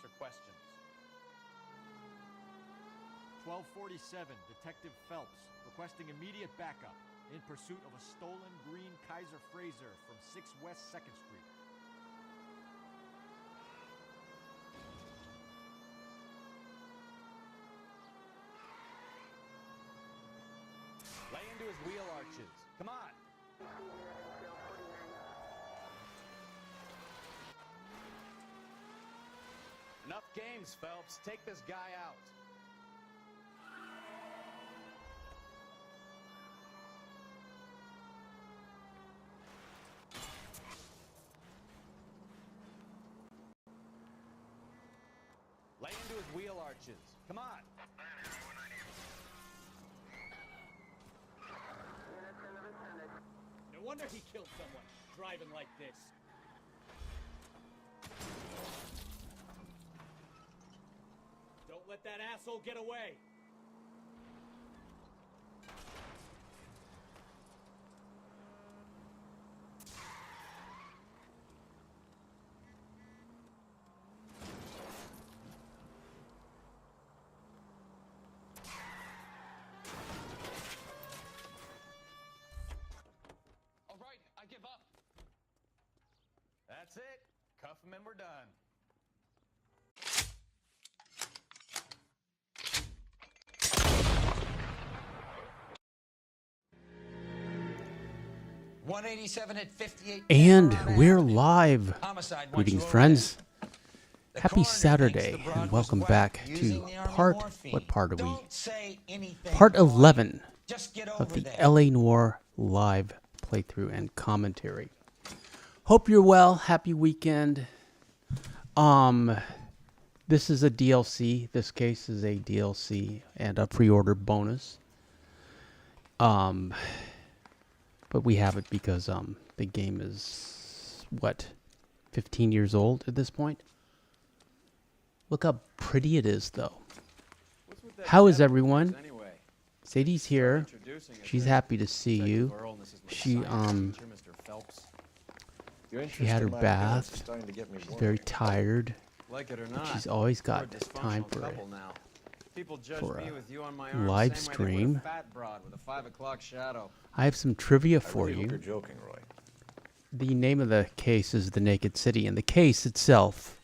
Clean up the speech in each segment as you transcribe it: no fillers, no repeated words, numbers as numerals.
for questions. 1247, Detective Phelps, requesting immediate backup in pursuit of a stolen green Kaiser Frazer from 6 West 2nd Street. Lay into his wheel arches. Come on. Enough games, Phelps. Take this guy out. Lay into his wheel arches. Come on. No wonder he killed someone, driving like this. Don't let that asshole get away. All right, I give up. That's it. Cuff him and we're done. And we're live. Greetings, friends. Happy Saturday, and welcome back to what part are we? Part 11 of the LA Noire Live playthrough and commentary. Hope you're well. Happy weekend. This is a DLC. This case is a DLC and a pre-order bonus. But we have it because the game is, what, 15 years old at this point? Look how pretty it is, though. How is everyone? Sadie's here. She's happy to see you. She had her bath. She's very tired. But she's always got time for a live stream. I have some trivia for you. You're joking, Roy. The name of the case is The Naked City, and the case itself,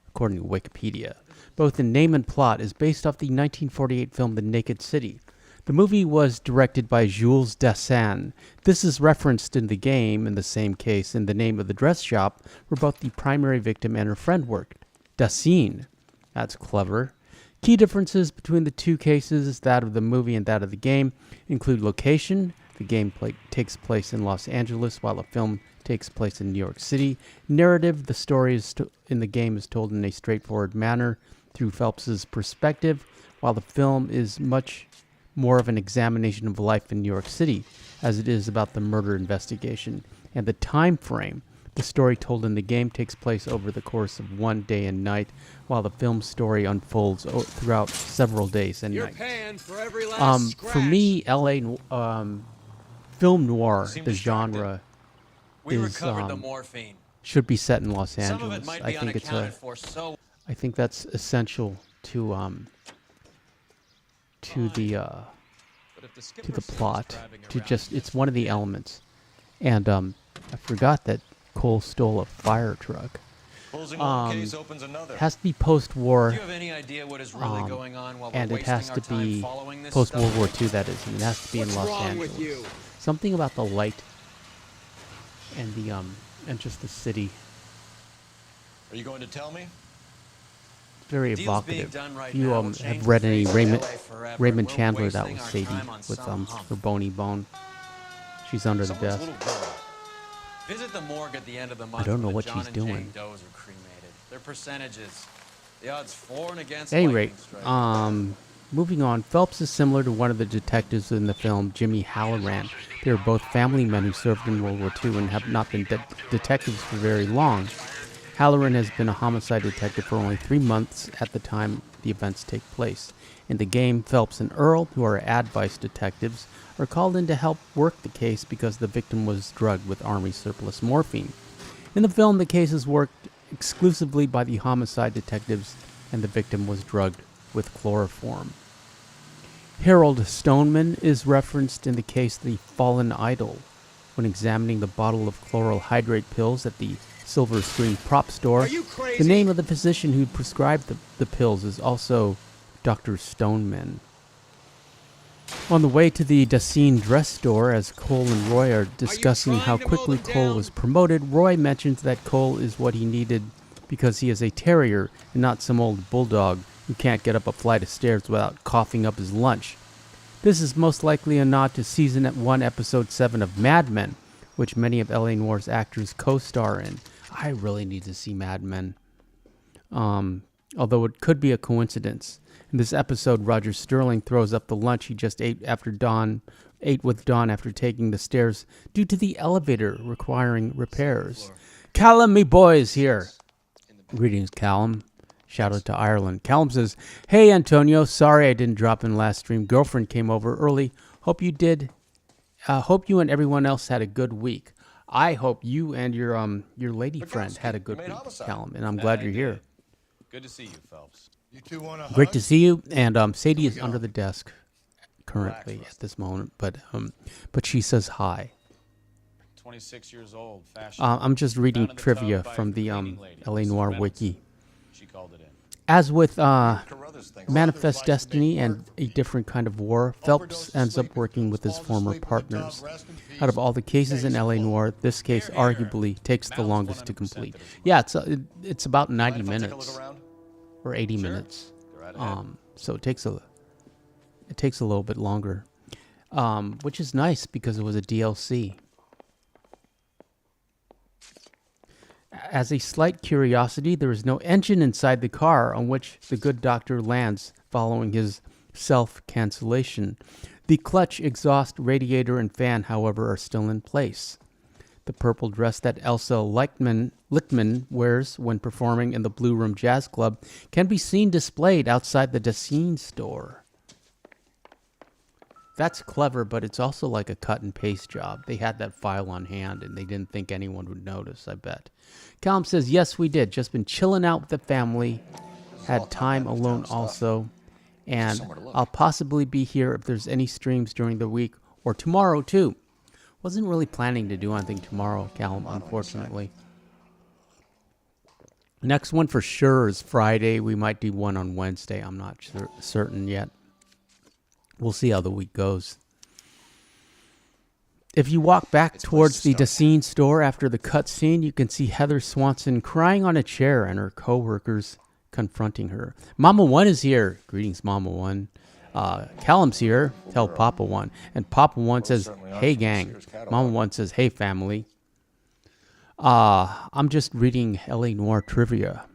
according to Wikipedia, both in name and plot, is based off the 1948 film The Naked City. The movie was directed by Jules Dassin. This is referenced in the game in the same case in the name of the dress shop where both the primary victim and her friend worked. Dassin. That's clever. Key differences between the two cases, that of the movie and that of the game, include location. The game takes place in Los Angeles, while the film takes place in New York City. Narrative, the story in the game is told in a straightforward manner through Phelps's perspective, while the film is much more of an examination of life in New York City, as it is about the murder investigation. And the time frame, the story told in the game takes place over the course of one day and night, while the film story unfolds throughout several days and nights. For me, LA film noir, the genre, is should be set in Los Angeles. I think that's essential to the plot. It's one of the elements. And I forgot that Cole stole a fire truck. It has to be post-war. Do you have any idea what is really going on while and we're it has wasting to our be time following this post-World stuff? War II, that is. And it has to be in Los Angeles. Something about the light and the and just the city. Are you going to tell me? Very Deal's evocative. being done right You now. We'll change have the read any face of Raymond LA forever. Raymond We're Chandler? That wasting was our Sadie time on with some her bony bone. She's under the Someone's desk. little girl. Visit the morgue at the end of the month. I don't know when what John she's and Jane doing. Does are cremated. Their percentages. The odds for and against. At any lightning rate, strike. moving on, Phelps is similar to one of the detectives in the film, Jimmy Halloran. They are both family men who served in World War II and have not been detectives for very long. Halloran has been a homicide detective for only 3 months at the time the events take place. In the game, Phelps and Earl, who are ad-vice detectives, are called in to help work the case because the victim was drugged with Army surplus morphine. In the film, the case is worked exclusively by the homicide detectives and the victim was drugged with chloroform. Harold Stoneman is referenced in the case The Fallen Idol. When examining the bottle of chloral hydrate pills at the Silver Screen prop store, the name of the physician who prescribed the pills is also Dr. Stoneman. On the way to the Dacian dress store, as Cole and Roy are discussing how quickly Cole was promoted, Roy mentions that Cole is what he needed because he is a terrier and not some old bulldog who can't get up a flight of stairs without coughing up his lunch. This is most likely a nod to Season 1, Episode 7 of Mad Men, which many of L.A. Noire's actors co-star in. I really need to see Mad Men. Although it could be a coincidence. In this episode, Roger Sterling throws up the lunch he just ate with Dawn after taking the stairs due to the elevator requiring repairs. Callum, me boy, is here. Greetings, Callum. Shout out to Ireland. Callum says, "Hey, Antonio. Sorry I didn't drop in last stream. Girlfriend came over early. Hope you did. Hope you and everyone else had a good week. I hope you and your lady friend had a good week, Callum. And I'm glad you're here. Good to see you, Phelps. You two want to Great to see you. And Sadie is under the desk currently at this moment, but she says hi. 26 years old, fashion. I'm just reading Found in the trivia tub by from a the cleaning lady, LA Mrs. Noire Reynolds. wiki. She called it in. As with Carruthers thinks Manifest others like to Destiny make and work. A Different Kind of War, Phelps ends up working with his former partners. Out of all the cases in LA Noire, this case arguably takes the longest to complete. Yeah, it's about 90 Mind if I take a minutes look around? or 80 Sure. minutes. Go right ahead. So it takes a little bit longer, which is nice because it was a DLC. As a slight curiosity, there is no engine inside the car on which the good doctor lands following his self-cancellation. The clutch, exhaust, radiator, and fan, however, are still in place. The purple dress that Elsa Lichtman wears when performing in the Blue Room Jazz Club can be seen displayed outside the Dacian store. That's clever, but it's also like a cut and paste job. They had that file on hand and they didn't think anyone would notice, I bet. Callum says, yes, we did. Just been chilling out with the family. Had time alone also. And I'll possibly be here if there's any streams during the week or tomorrow too. Wasn't really planning to do anything tomorrow, Callum, unfortunately. Next one for sure is Friday. We might do one on Wednesday. I'm not certain yet. We'll see how the week goes. If you walk back towards the Dacian store after the cutscene, you can see Heather Swanson crying on a chair and her co-workers confronting her. Mama One is here. Greetings, Mama One. Callum's here. Tell Papa One. And Papa One says, hey, gang. Mama One says, hey, family. I'm just reading LA Noire trivia.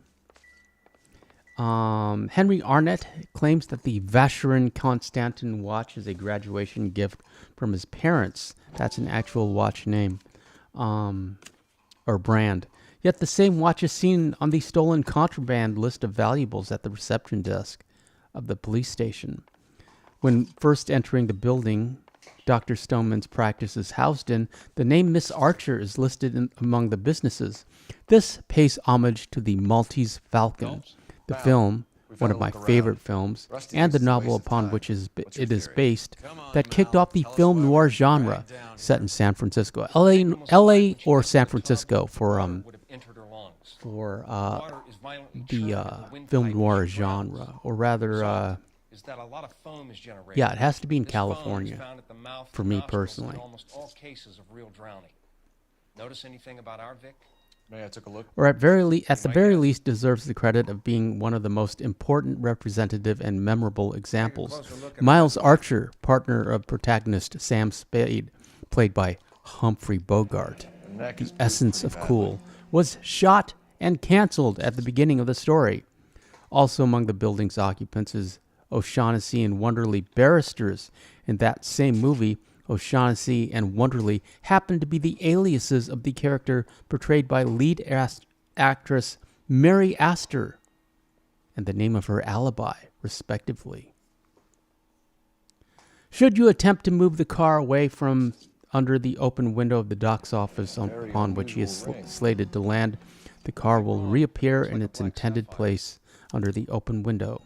Henry Arnett claims that the Vacheron Constantin watch is a graduation gift from his parents. That's an actual watch name, or brand. Yet the same watch is seen on the stolen contraband list of valuables at the reception desk of the police station. When first entering the building Dr. Stoneman's practice is housed in, the name Miss Archer is listed among the businesses. This pays homage to the Maltese Falcon, the film, one of my favorite films, and the novel upon which it is based, that kicked off the film noir genre set in San Francisco. LA or San Francisco for the film noir genre, or rather, yeah, it has to be in California for me personally. Almost all cases of real drowning. Notice anything about our Vic? May I took a look? Or at the very least deserves the credit of being one of the most important, representative, and memorable examples. Miles Archer, partner of protagonist Sam Spade, played by Humphrey Bogart, the essence of cool, was shot and canceled at the beginning of the story. Also among the building's occupants is O'Shaughnessy and Wonderly barristers. In that same movie, O'Shaughnessy and Wonderly happen to be the aliases of the character portrayed by lead actress Mary Astor and the name of her alibi, respectively. Should you attempt to move the car away from under the open window of the doc's office upon which he is slated to land, the car will reappear in its intended place under the open window.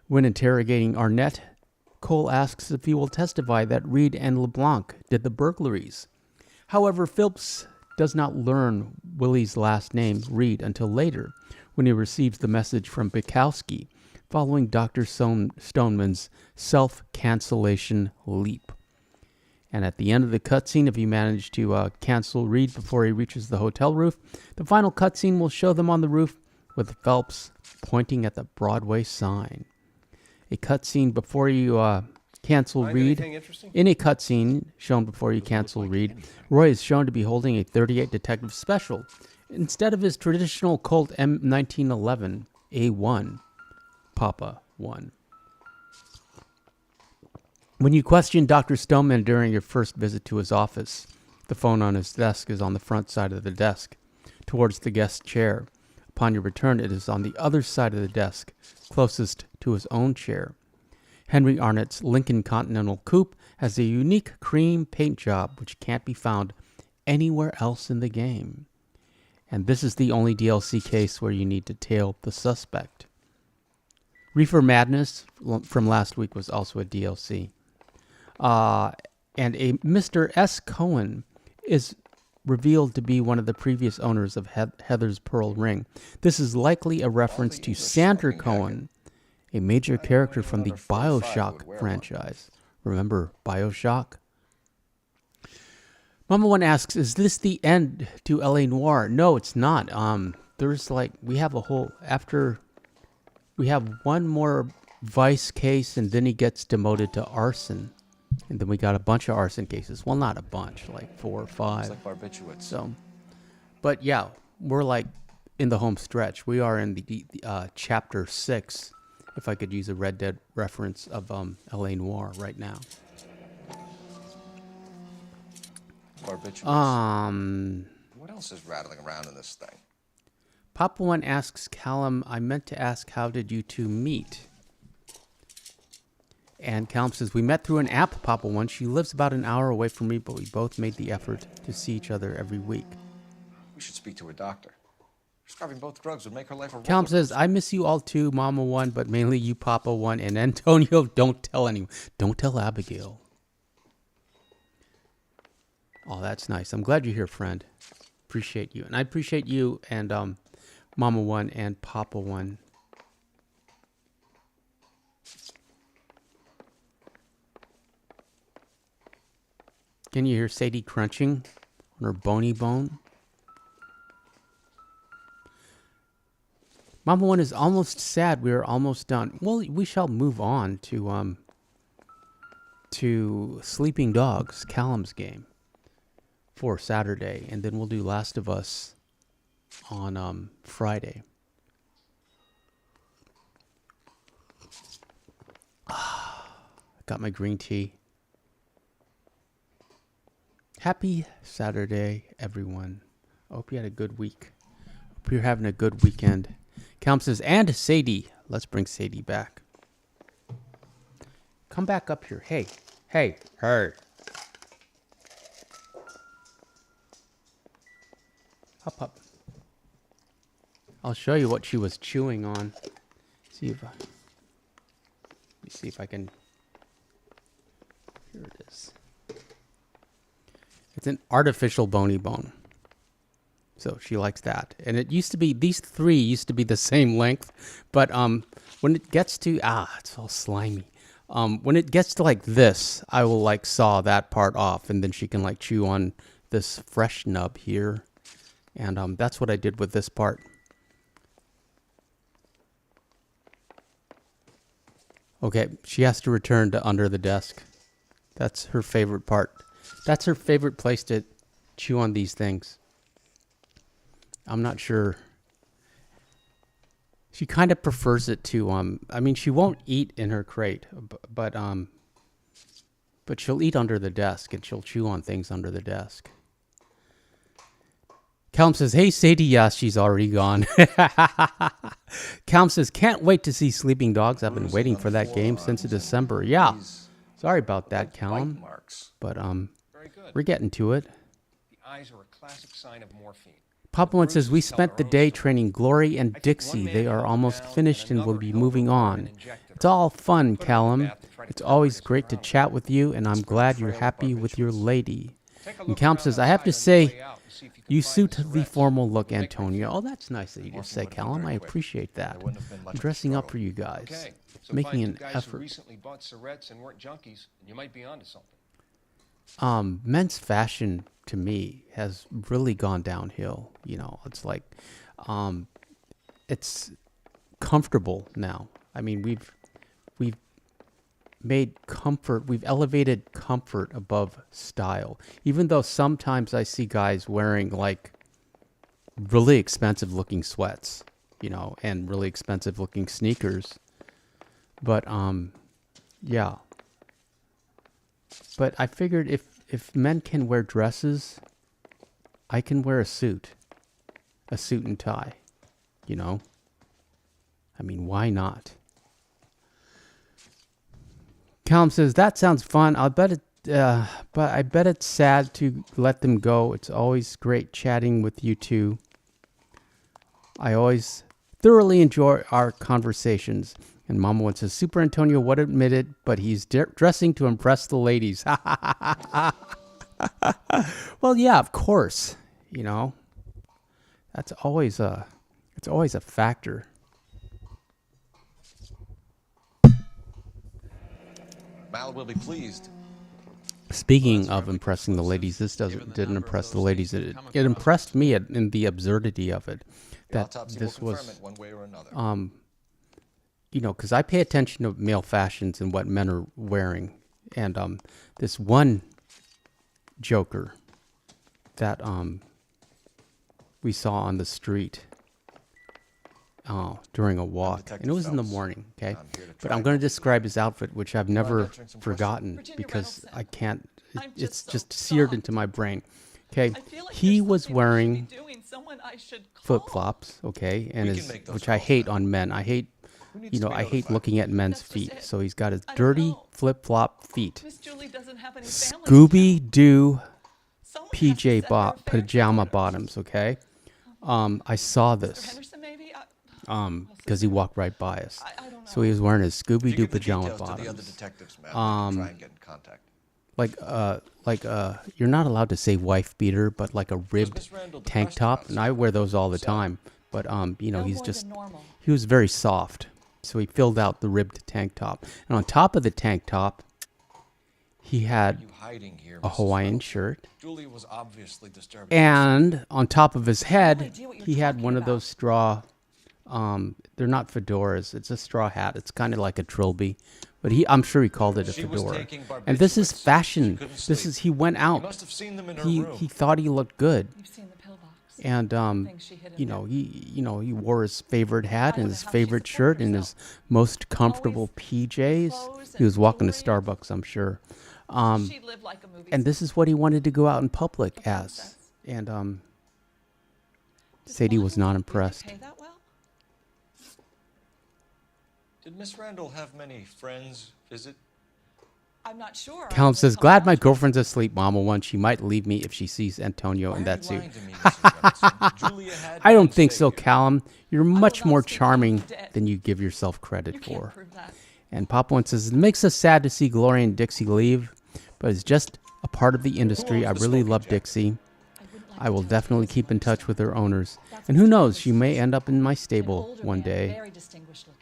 When interrogating Arnett, Cole asks if he will testify that Reed and LeBlanc did the burglaries. However, Phillips does not learn Willie's last name, Reed, until later, when he receives the message from Bukowski following Dr. Stoneman's self-cancellation leap. And at the end of the cutscene, if you manage to cancel Reed before he reaches the hotel roof, the final cutscene will show them on the roof with Phelps pointing at the Broadway sign. A cutscene before you cancel Reed. In a cutscene shown before you cancel Reed, Roy is shown to be holding a .38 Detective Special instead of his traditional Colt M1911 A1 Papa 1. When you question Dr. Stoneman during your first visit to his office, the phone on his desk is on the front side of the desk, towards the guest chair. Upon your return, it is on the other side of the desk, closest to his own chair. Henry Arnett's Lincoln Continental Coupe has a unique cream paint job which can't be found anywhere else in the game. And this is the only DLC case where you need to tail the suspect. Reefer Madness from last week was also a DLC. And a Mr. S. Cohen is revealed to be one of the previous owners of Heather's Pearl Ring. This is likely a reference to Sandra Cohen, a major character from the BioShock franchise. Remember BioShock? Mama One asks, is this the end to L.A. Noire? No, it's not. We have one more vice case, and then he gets demoted to arson. And then we got a bunch of arson cases. Well, not a bunch, like 4 or 5. It's like barbiturates. So, but yeah, we're like in the home stretch. We are in the chapter 6, if I could use a Red Dead reference of L.A. Noire right now. Barbiturates. What else is rattling around in this thing? Papa One asks Callum, I meant to ask, how did you two meet? And Callum says, we met through an app, Papa One. She lives about an hour away from me, but we both made the effort to see each other every week. We should speak to a doctor. Prescribing both drugs would make her life a Callum says, I miss you all too, Mama One, but mainly you, Papa One. And Antonio, don't tell anyone. Don't tell Abigail. Oh, that's nice. I'm glad you're here, friend. Appreciate you. And I appreciate you and Mama One and Papa One. Can you hear Sadie crunching on her bony bone? Mama One is almost sad. We are almost done. Well, we shall move on to Sleeping Dogs, Callum's game, for Saturday, and then we'll do Last of Us on Friday. Got my green tea. Happy Saturday, everyone. I hope you had a good week. Hope you're having a good weekend. Callum says, and Sadie. Let's bring Sadie back. Come back up here. Hey. Her. Up. I'll show you what she was chewing on. Let me see if I can. Here it is. It's an artificial bony bone. So she likes that. And it used to be, these three used to be the same length. But when it gets to, it's all slimy. When it gets to like this, I will like saw that part off. And then she can like chew on this fresh nub here. And that's what I did with this part. Okay, she has to return to under the desk. That's her favorite part. That's her favorite place to chew on these things. I'm not sure. She kind of prefers it to, I mean, she won't eat in her crate, but she'll eat under the desk and she'll chew on things under the desk. Callum says, hey, Sadie, yes, she's already gone. Callum says, can't wait to see Sleeping Dogs. I've been waiting for that game since December. Yeah. Sorry about that, Callum. But we're getting to it. The eyes are a classic sign of morphine. Papa One says, we spent the day training Glory and Dixie. They are almost finished and will be moving on. It's all fun, Callum. It's always great to chat with you, and I'm glad you're happy with your lady. And Callum says, I have to say, you suit the formal look, Antonio. Oh, that's nice that you just say, Callum. I appreciate that. I'm dressing up for you guys. Making an effort. Recently bought cigarettes and weren't junkies, and you might be onto something. Men's fashion to me has really gone downhill. You know, it's like, it's comfortable now. I mean, we've made comfort, we've elevated comfort above style. Even though sometimes I see guys wearing like really expensive looking sweats, you know, and really expensive looking sneakers. But yeah. But I figured if men can wear dresses, I can wear a suit and tie, you know? I mean, why not? Callum says, that sounds fun. I'll bet it, but I bet it's sad to let them go. It's always great chatting with you two. I always thoroughly enjoy our conversations. And Mama One says, Super Antonio would admit it, but he's dressing to impress the ladies. Well, yeah, of course. You know, it's always a factor. Mal will be pleased. Speaking of impressing the ladies, this didn't impress the ladies. It impressed me in the absurdity of it. That this was, one way or another. you know, because I pay attention to male fashions and what men are wearing. And this one joker that we saw on the street during a walk, and it was in the morning, okay? But I'm going to describe his outfit, which I've never forgotten because I can't, it's just seared into my brain. Okay, he was wearing flip-flops, okay, and which I hate on men. I hate, you know, I hate looking at men's feet. So he's got his dirty flip-flop feet. Scooby-Doo pajama bottoms, okay? I saw this because he walked right by us. So he was wearing his Scooby-Doo pajama bottoms. Like you're not allowed to say wife beater, but like a ribbed tank top, and I wear those all the time. But you know, he was very soft, so he filled out the ribbed tank top, and on top of the tank top, he had a Hawaiian shirt, and on top of his head, he had one of those straw. They're not fedoras. It's a straw hat. It's kind of like a trilby. But I'm sure he called it a fedora. And this is fashion. He went out. He thought he looked good. And you know, he wore his favorite hat and his favorite shirt and his most comfortable PJs. He was walking to Starbucks, I'm sure. And this is what he wanted to go out in public as. And Sadie was not impressed. Did Miss Randall have many friends visit? I'm not sure. Callum says, glad my girlfriend's asleep, Mama One. She might leave me if she sees Antonio in that suit. I don't think so, Callum. You're much more charming than you give yourself credit for. And Papa One says, it makes us sad to see Gloria and Dixie leave, but it's just a part of the industry. I really love Dixie. I will definitely keep in touch with her owners. And who knows, she may end up in my stable one day. Very distinguished looking.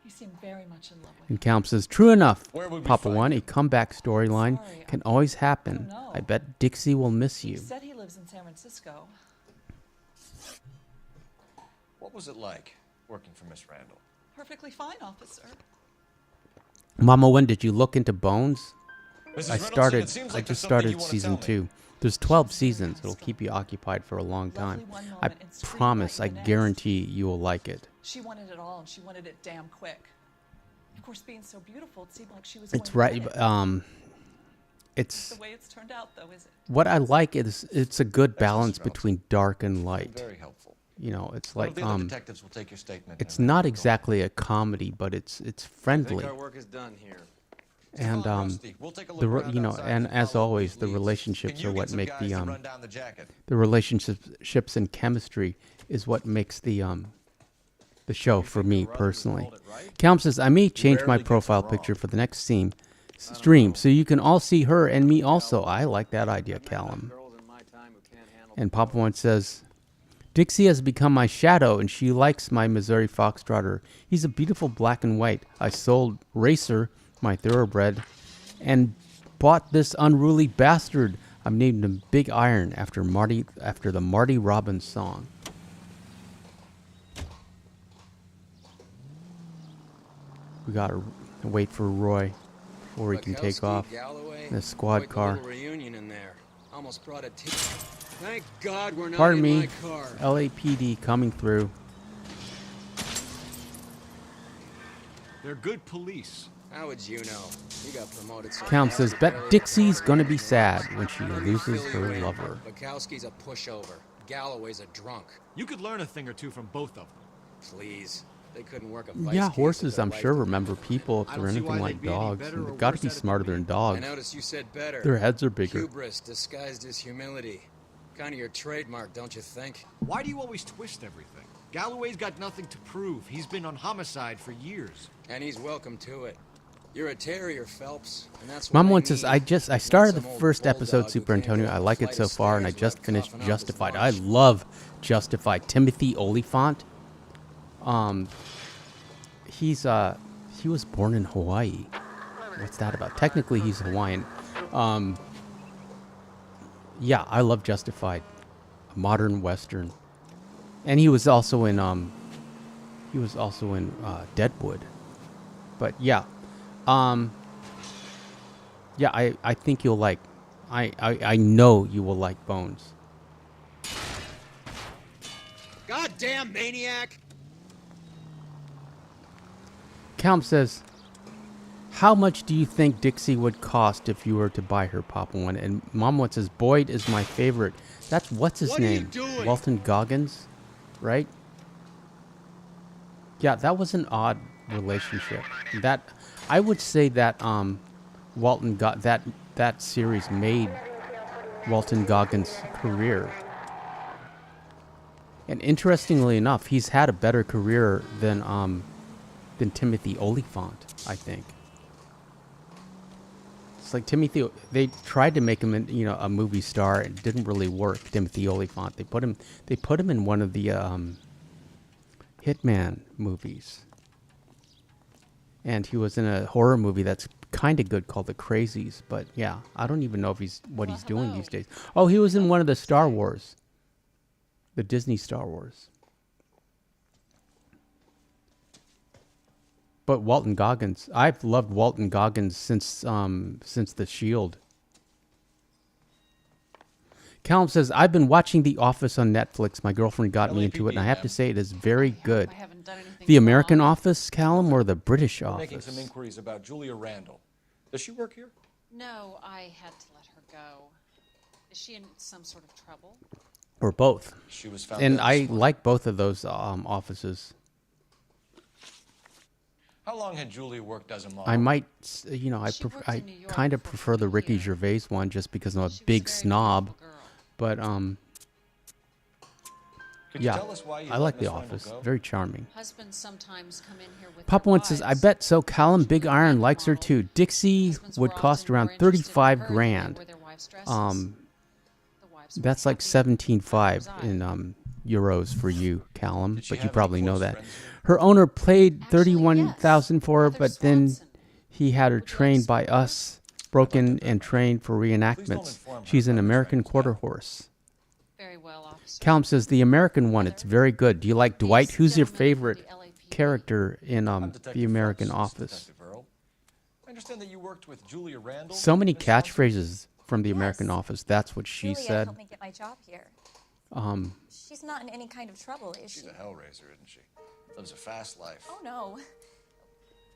You seem very much in love with And Callum says, true enough, Papa One, a comeback storyline can always happen. I bet Dixie will miss you. He said he lives in San Francisco. What was it like working for Miss Randall? Perfectly fine, officer. Mama One, did you look into Bones? Mrs. I Reynolds, just started season 2. There's 12 seasons. It'll keep you occupied for a long time. I promise, I guarantee you will like it. She wanted it all, and she wanted it damn quick. Of course, being so beautiful, it seemed like she was. It's right. It's the way it's turned out, though, is it? What I like is it's a good balance between dark and light. Very helpful. You know, it's like The other detectives will take your statement. it's not exactly a comedy, but it's friendly. I think our work is done here. And We'll take a look the around you know, outside and and as follow always, those the leads. relationships Can are you what get some make guys to run down the jacket? the relationships and chemistry is what makes the show for me personally. Callum says I may change my profile picture for the next stream so you can all see her and me also. I like that idea, Callum. And Papa One says Dixie has become my shadow and she likes my Missouri Foxtrotter. He's a beautiful black and white. I sold Racer, my thoroughbred, and bought this unruly bastard. I've named him Big Iron after the Marty Robbins song. We gotta wait for Roy before he can take off in the squad car. Reunion in there. Almost brought a Thank God we're not Pardon in me, my car. LAPD coming through. They're good police. How would you know? You got promoted so Callum fast, says, you bet barely Dixie's ever gonna be heard sad of when she Let me loses fill you her in. lover. Bukowski's a pushover. Galloway's a drunk. You could learn a thing or two from both of them. Please. They couldn't work a vice Yeah, case horses, with their I'm life sure, to remember people if I they're don't see anything why like they'd be any dogs. better or They've got to worse be at it smarter than than me. I dogs. noticed you said better. Their heads are bigger. Hubris disguised as humility. Kind of your trademark, don't you think? Why do you always twist everything? Galloway's got nothing to prove. He's been on homicide for years. And he's welcome to it. You're a terrier, Phelps, and that's what Mom I One says, need. I started the Some old first episode, bulldog who Super can't Antonio. go I up a like it flight so of far, and I stairs just without finished coughing up his Justified. I lunch. love Justified. Timothy Oliphant. He was born in Hawaii. What's that about? Technically, he's Hawaiian. Yeah, I love Justified. A modern Western. And he was also in Deadwood. But yeah. Yeah, I think you'll like I know you will like Bones. Goddamn maniac! Calm says, how much do you think Dixie would cost if you were to buy her, Papa One? And Mom One says, Boyd is my favorite. That's what's his name? Walton Goggins, right? Yeah, that was an odd relationship. That I would say that Walton got that series made Walton Goggins' career. And interestingly enough, he's had a better career than Timothy Oliphant, I think. It's like Timothy. They tried to make him, a movie star. It didn't really work. Timothy Oliphant. They put him in one of the Hitman movies, and he was in a horror movie that's kind of good called The Crazies. But yeah, I don't even know if he's doing these days. Oh, he was in one of the Star Wars, the Disney Star Wars. But Walton Goggins, I've loved Walton Goggins since The Shield. Callum says, I've been watching The Office on Netflix. My girlfriend got me into it, and I have to say it is very good. I haven't done anything The American wrong. Office, Callum, or the British We're making Office? some inquiries about Julia Randall. Does she work here? No, I had to let her go. Is she in some sort of trouble? Or both. She was found And dead I this morning. like both of those offices. How long had Julia worked as a model? I might, I She worked I in New York kind of for prefer the 20 Ricky years. Gervais one just because I'm a She was a big very snob. beautiful girl. But Could you yeah, tell us why you I let like Miss The Randall Office. go? Very charming. Husbands sometimes come in here with Papa their One says, I wives. bet so. Callum, She Big was a Iron model. likes her too. Dixie Husbands would were cost often around more interested in 35 her than they grand. were their wives' dresses. The wives were That's like happy, 17.5 neither was I. in euros for you, Callum. Did she But you have any probably know close that. friends? Her owner paid Actually, 31,000 for her, yes. but Heather then Swanson. he had her Would you like to trained speak by with her? us, broken and trained for Please don't reenactments. inform her She's an about Miss American Randall's quarter death. horse. Very well, officer. Callum says the American one, it's very good. Do you like These Dwight? Who's your gentlemen from favorite the LAPD. character in I'm Detective the American Phelps, Office? Detective Earl. I understand that you worked with Julia Randall. So many Miss Swanson? catchphrases from the American Yes. Office. That's what she Julia said. helped me get my job here. Um, She's not in any kind of trouble, is she? She's a hellraiser, isn't she? Lives a fast life. Oh, no.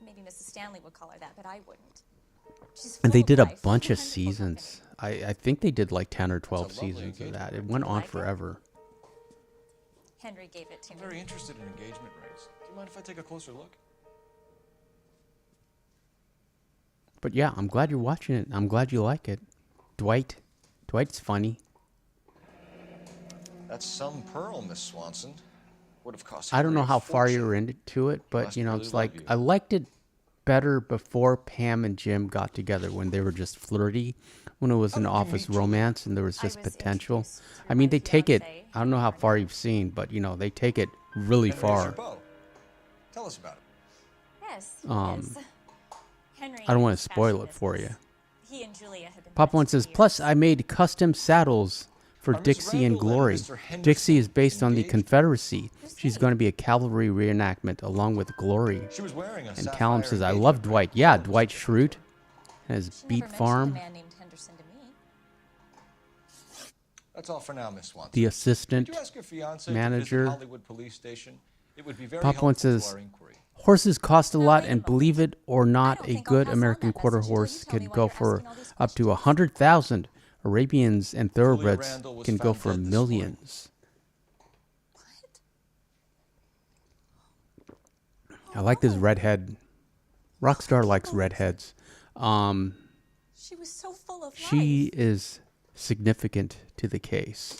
Maybe Mrs. Stanley would call her that, but I wouldn't. She's and they full of did a life. bunch of Wonderful seasons. company. I think they did like 10 or 12 That's a lovely seasons of engagement that. It ring. went Do you on like it? forever. Henry gave it to I'm me. very interested in engagement rings. Do you mind if I take a closer look? But yeah, I'm glad you're watching it. I'm glad you like it. Dwight's funny. That's some pearl, Miss Swanson. Would have cost. I don't know Henry a how far fortune. you're into it, but Must you know, really it's love like you. I liked it better before Pam and Jim got together, when they were just flirty, when it was an office romance and there was just potential. I mean, they take it. I don't know how far you've seen, but you know, they take it really Henry, here's your far. beau. Tell us about it. Yes, Um, Henry I don't want is to spoil fashion it for you. business. He and Julia have been Papa one friends for says, years. plus I made custom saddles for Are Miss Dixie and Randall and Glory. Mr. Henderson Dixie is based on the engaged? Confederacy. She's going to be a cavalry reenactment along with Glory. She was wearing a And sapphire Callum says, I engagement love ring. Dwight. Yeah, Dwight Schrute and his She Beat never mentioned Farm. a man named Henderson to me. That's all for now, Miss Swanson. The assistant Could you ask your fiance manager. to visit Hollywood Police Station? It would be very Papa one helpful to says, our inquiry. horses cost a Now, lot, wait a and moment. believe it or I not, don't a think I'll good pass on American that quarter message until you horse tell me could why go you're for asking all these up to questions. 100,000. Arabians and thoroughbreds Randall was can go found for dead this morning. millions. I like this redhead. Rockstar likes redheads. She was so full of She life. is significant to the case.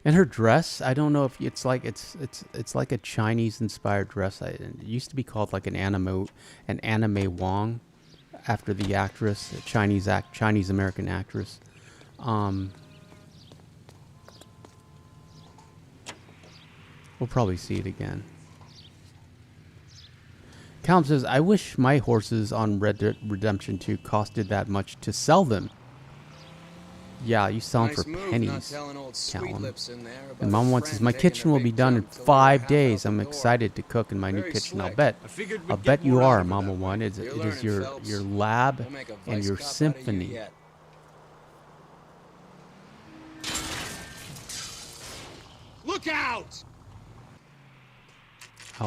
And her dress, I don't know if it's like it's like a Chinese inspired dress. It used to be called like an anime Wong, after the actress, a Chinese American actress. We'll probably see it again. Callum says, I wish my horses on Red Dead Redemption 2 costed that much to sell them. Yeah, you sell them Nice for move, not pennies, telling old sweet Callum. lips in there about And a Mom wants says, friend my taking kitchen a will be big done in jump till we were 5 half days. out I'm the door. excited to cook in my new Very kitchen. I'll slick. bet. I figured we'd I'll get bet you more out are, of it Mama that One. way. It You're is learning, your Phelps. lab We'll make a and vice your cop out of you symphony. yet. Look out! I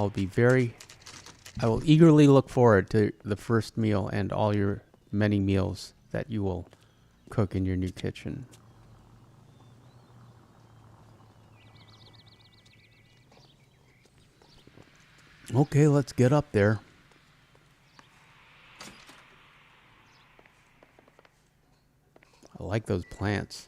will eagerly look forward to the first meal and all your many meals that you will cook in your new kitchen. Okay, let's get up there. I like those plants.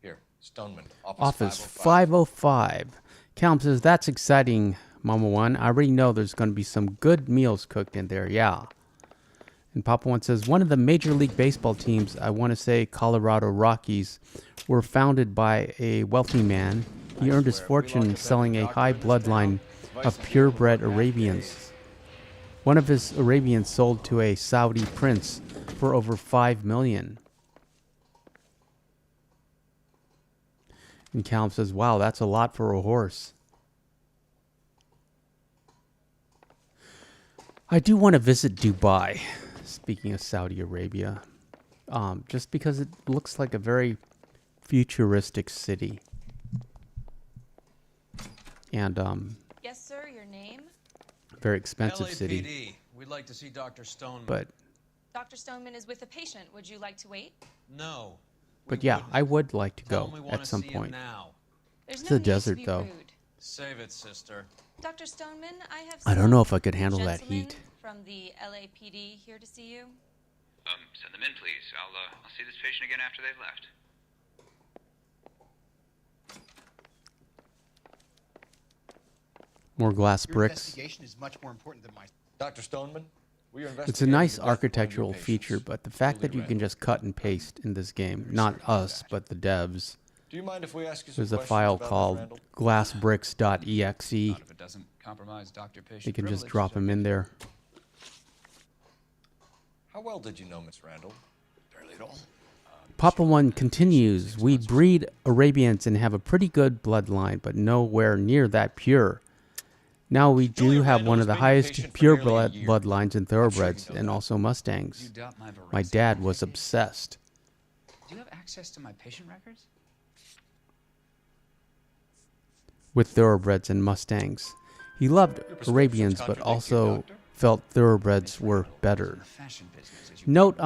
Here, Stoneman. Office 505. 505. Callum says, that's exciting, Mama One. I already know there's going to be some good meals cooked in there, yeah. And Papa One says, one of the Major League Baseball teams, I want to say Colorado Rockies, were founded by a wealthy man. He earned his fortune selling a high bloodline of purebred Arabians. One of his Arabians sold to a Saudi prince for over $5 million. And Callum says, wow, that's a lot for a horse. I do want to visit Dubai, speaking of Saudi Arabia, just because it looks like a very futuristic city. And Yes, sir, your name? very expensive LAPD. city. We'd like to see Dr. Stoneman. But Dr. Stoneman is with a patient. Would you like to wait? No. but yeah, I would like to Tell go him we want at to some see him point. now. There's It's no a need desert, to be though. rude. Save it, sister. Dr. Stoneman, I have I don't know if some I could handle that gentlemen heat. from the LAPD here to see you. Send them in, please. I'll see this patient again after they've left. More glass Your bricks. investigation is much more important than my. Dr. Stoneman, we are It's a investigating nice the death of one of your architectural patients, feature, but the fact that you can just cut and paste in this game, not us, but the devs. Do you mind if we ask you some There's a questions file about Miss called Randall? glassbricks.exe. Not if it doesn't compromise doctor-patient You can just privilege. drop them in there. How well did you know Miss Randall? Barely at all. Papa One continues, we breed Arabians and have a pretty good bloodline, but nowhere near that pure. Now we do Julia have Randall one has of the been a highest patient for pure nearly a blood year. bloodlines and thoroughbreds, you know and that. also You Mustangs. doubt my My veracity. dad was obsessed. Do you have access to my patient records? With thoroughbreds and Mustangs. He loved Your prescriptions Arabians, but contradict you, also doctor. felt thoroughbreds were better. Fashion business, as you Note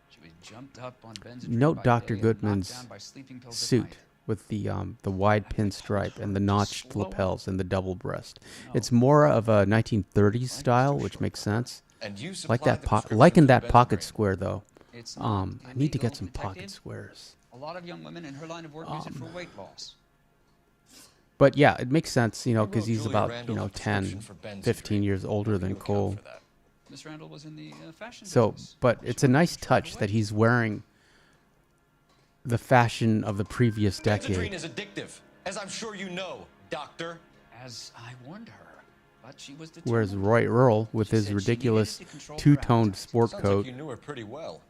She was jumped up on Benzodrine note by Dr. day and Goodman's knocked down by sleeping pills at suit night. with the wide pinstripe and the notched slow lapels and the double breast. It's more of a 1930s style, which makes sense. And you Like supplied that the prescription liking for that the pocket Benzodrine. square though. It's I need to illegal, get some detective. pocket squares. A lot of young women in her line of work use it for weight loss. But yeah, it makes sense, you know, Who because wrote he's Julia about, Randall you know, a 10, prescription for Benzodrine? 15 years older How do than you account Cole. for that? Miss Randall was in the fashion So, business. but She it's a worked nice for Charlotte touch that White. he's wearing the fashion of the previous Benzodrine decade. is addictive, as I'm sure you know, doctor. As I warned her, but she was Whereas determined. Roy Earl, with She his said she ridiculous needed to control her two-toned appetite. sport Sounds coat like you knew her pretty well.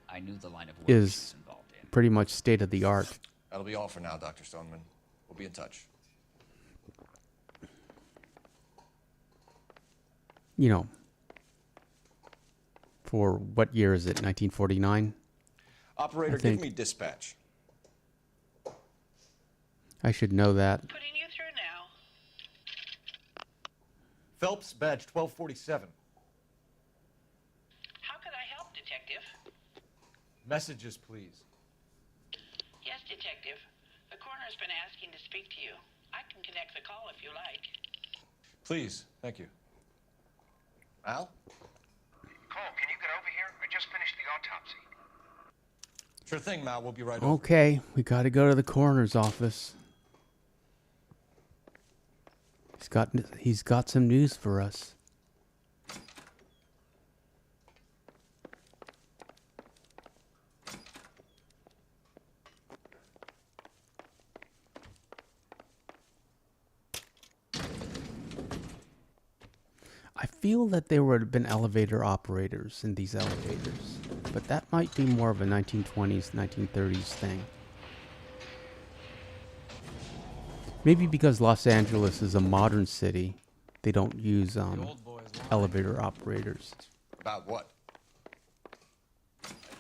I knew the line of work she is was involved in. pretty much state of the art. That'll be all for now, Dr. Stoneman. We'll be in touch. You know, for what year is it? 1949? Operator, think- give me dispatch. I should know that. Putting you through now. Phelps, badge 1247. How can I help, Detective? Messages, please. Yes, Detective. The coroner's been asking to speak to you. I can connect the call if you like. Please, thank you. Al? Cole, can you get over here? I just finished the autopsy. Sure thing, Mal. We'll be right over. Okay, we got to go to the coroner's office. He's got some news for us. I feel that there would have been elevator operators in these elevators, but that might be more of a 1920s, 1930s thing. Maybe because Los Angeles is a modern city, they don't use elevator operators. About what?